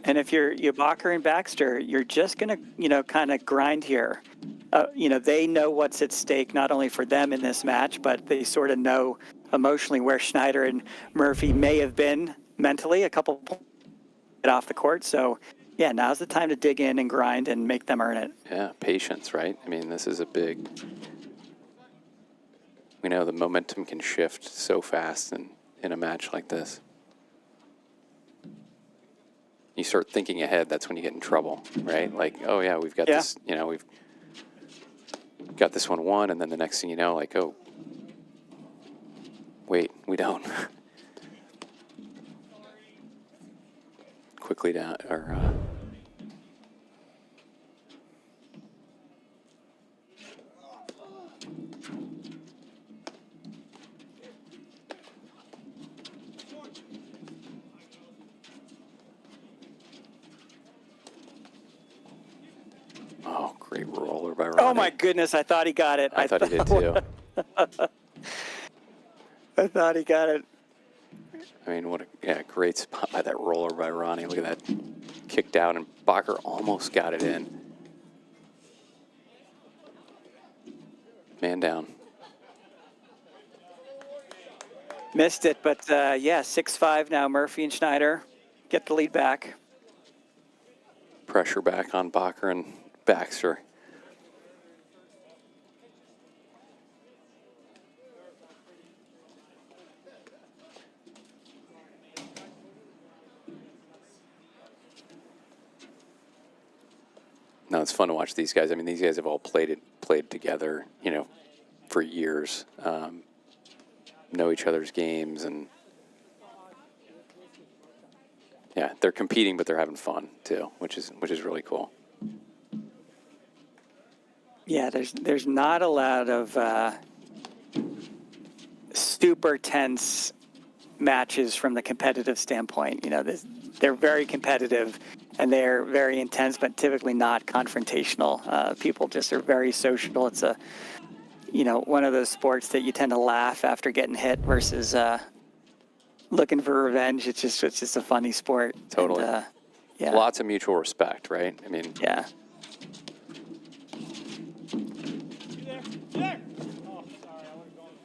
And if you're Bakker and Baxter, you're just going to, kind of grind here. They know what's at stake, not only for them in this match, but they sort of know emotionally where Schneider and Murphy may have been mentally a couple points off the court. So, yeah, now's the time to dig in and grind and make them earn it. Yeah, patience, right? I mean, this is a big... We know the momentum can shift so fast in a match like this. You start thinking ahead, that's when you get in trouble, right? Like, oh yeah, we've got this, we've got this one won, and then the next thing you know, like, oh, wait, we don't. Quickly down, or oh, great roller by Ronnie. Oh, my goodness, I thought he got it. I thought he did too. I thought he got it. I mean, what a great spot by that roller by Ronnie. Look at that kick down, and Bakker almost got it in. Man down. Missed it, but yeah, 6-5 now. Murphy and Schneider get the lead back. Pressure back on Bakker and Baxter. No, it's fun to watch these guys. I mean, these guys have all played together, for years. Know each other's games, and yeah, they're competing, but they're having fun too, which is really cool. Yeah, there's not a lot of super tense matches from the competitive standpoint. They're very competitive and they're very intense, but typically not confrontational. People just are very social. It's one of those sports that you tend to laugh after getting hit versus looking for revenge. It's just a funny sport. Totally. And, yeah. Lots of mutual respect, right? I mean, Yeah. There. Oh, sorry, I would have gone.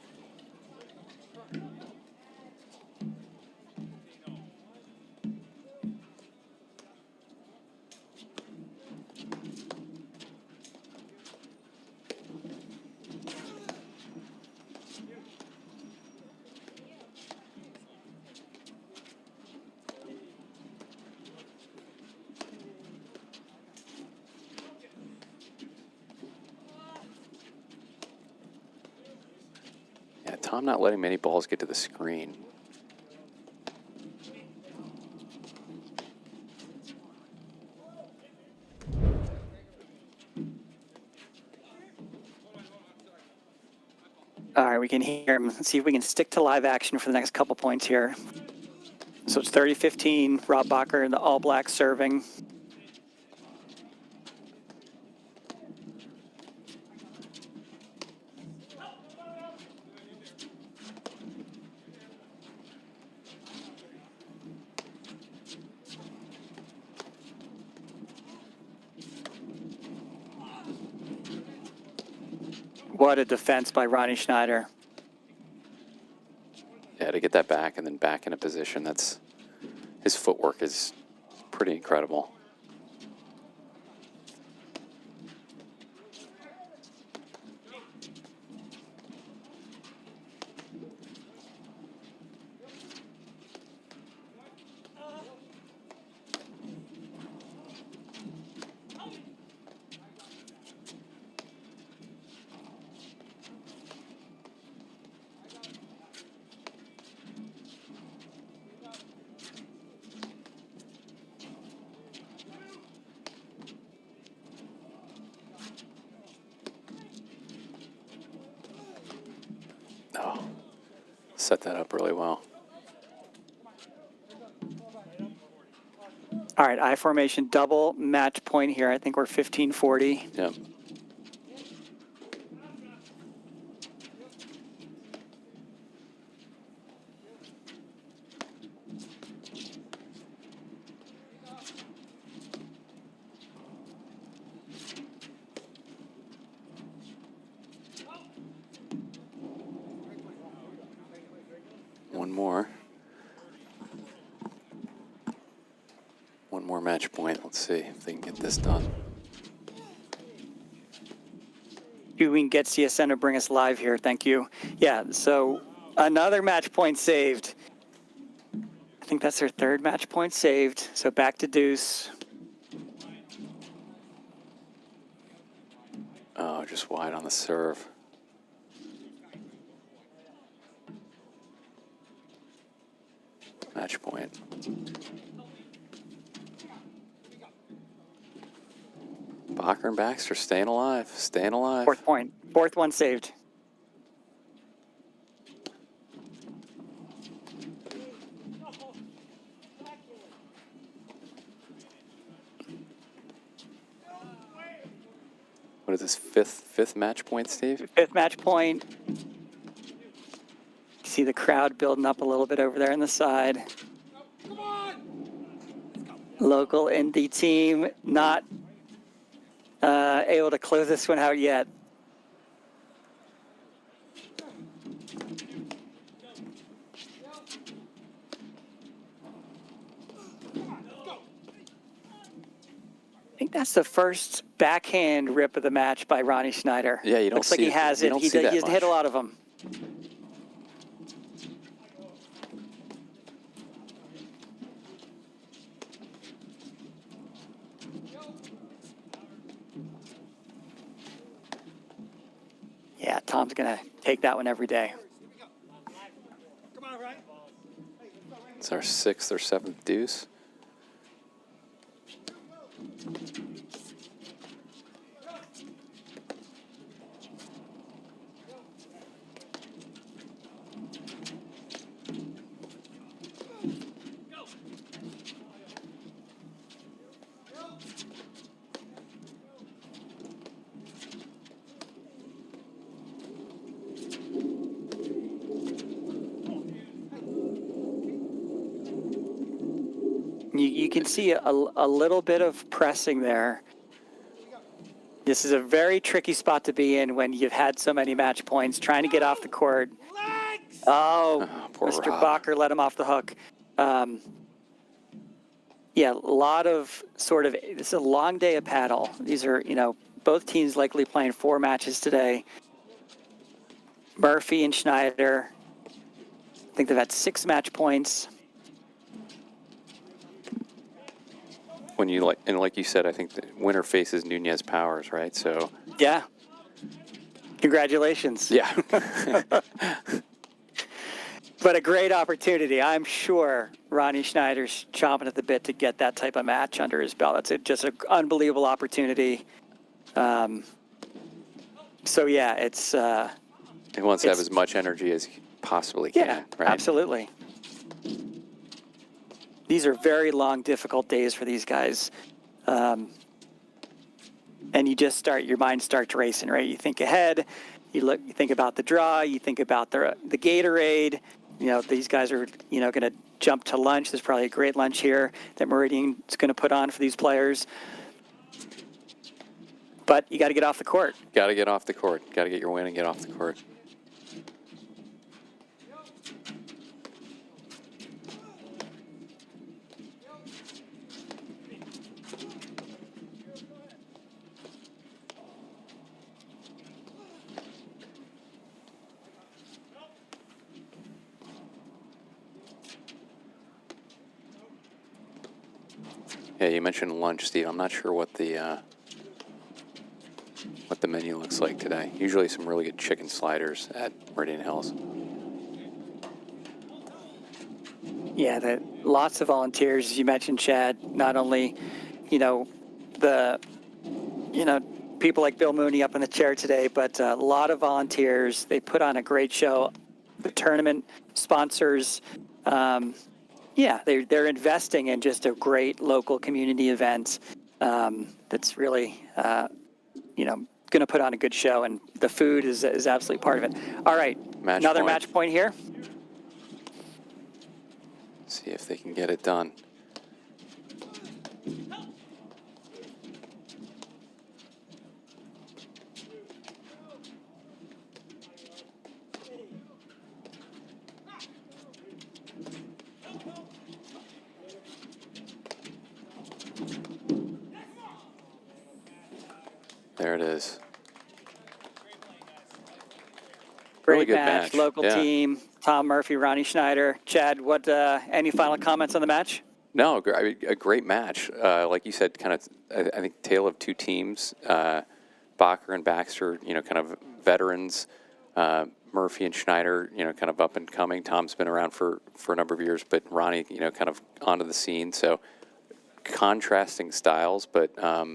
Tom not letting many balls get to the screen. All right, we can hear him. Let's see if we can stick to live action for the next couple points here. So it's 30-15, Rob Bakker and the All Blacks serving. What a defense by Ronnie Schneider. Yeah, to get that back and then back in a position, that's, his footwork is pretty incredible. Oh, set that up really well. All right, I formation double match point here. I think we're 15-40. Yep. One more. One more match point. Let's see if they can get this done. We can get CSN to bring us live here. Thank you. Yeah, so another match point saved. I think that's their third match point saved. So back to deuce. Oh, just wide on the serve. Match point. Bakker and Baxter staying alive, staying alive. Fourth point. Fourth one saved. What is this, fifth match point, Steve? Fifth match point. See the crowd building up a little bit over there on the side. Local Indy team not able to close this one out yet. I think that's the first backhand rip of the match by Ronnie Schneider. Yeah, you don't Looks like see he it. has You it. don't He see that hasn't hit a much. lot of them. Yeah, Tom's going to take that one every day. Come on, Ryan. It's our sixth or seventh deuce. You can see a little bit of pressing there. This is a very tricky spot to be in when you've had so many match points, trying to get off the court. Oh, poor Mr. Rob. Bakker let him off the hook. Yeah, a lot of sort of, this is a long day of paddle. These are, you know, both teams likely playing 4 matches today. Murphy and Schneider, I think they've had 6 match points. When you like, and like you said, I think the winner faces Nunez Powers, right? So Yeah. Congratulations. Yeah. But a great opportunity. I'm sure Ronnie Schneider's chomping at the bit to get that type of match under his belt. It's just an unbelievable opportunity. So yeah, it's. He wants to have as much energy as he possibly can. Yeah, right? absolutely. These are very long, difficult days for these guys. And you just your mind starts racing, right? You think ahead, you think about the draw, you think about the Gatorade. You know, these guys are, going to jump to lunch. There's probably a great lunch here that Meridian is going to put on for these players. But you got to get off the court. Got to get off the court. Got to get your win and get off the court. Yeah, you mentioned lunch, Steve. I'm not sure what the menu looks like today. Usually some really good chicken sliders at Meridian Hills. Yeah, lots of volunteers, as you mentioned, Chad. Not only, people like Bill Mooney up in the chair today, but a lot of volunteers. They put on a great show. The tournament sponsors. Yeah, they're investing in just a great local community event that's really, going to put on a good show, and the food is absolutely part of it. All right, another match point here. See if they can get it done. There it is. Great Really good match, match. local Yeah. team, Tom Murphy, Ronnie Schneider. Chad, what? Any final comments on the match? No, a great match. Like you said, kind of, I think, tale of two teams. Bakker and Baxter, kind of veterans. Murphy and Schneider, kind of up and coming. Tom's been around for a number of years, but Ronnie, kind of onto the scene. So contrasting styles, but, a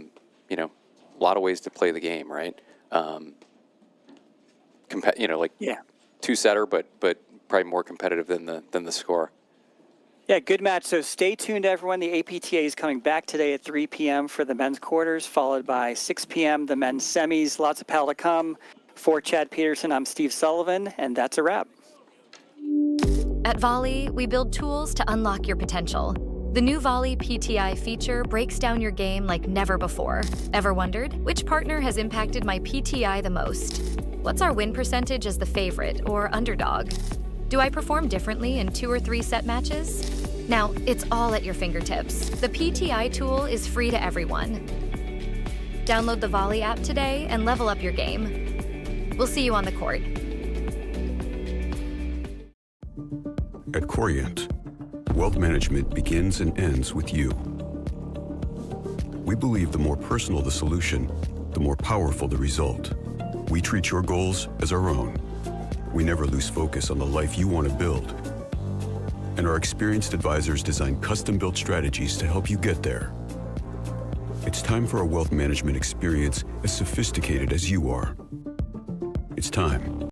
lot of ways to play the game, right? Two-setter, but probably more competitive than the score. Yeah, good match. So stay tuned, everyone. The APTA is coming back today at 3 p.m. for the men's quarters, followed by 6 p.m. the men's semis. Lots of paddle to come. For Chad Peterson, I'm Steve Sullivan, and that's a wrap. At Volley, we build tools to unlock your potential. The new Volley PTI feature breaks down your game like never before. Ever wondered, which partner has impacted my PTI the most? What's our win percentage as the favorite or underdog? Do I perform differently in 2 or 3 set matches? Now, it's all at your fingertips. The PTI tool is free to everyone. Download the Volley app today and level up your game. We'll see you on the court. At Corient, wealth management begins and ends with you. We believe the more personal the solution, the more powerful the result. We treat your goals as our own. We never lose focus on the life you want to build. And our experienced advisors design custom-built strategies to help you get there. It's time for a wealth management experience as sophisticated as you are. It's time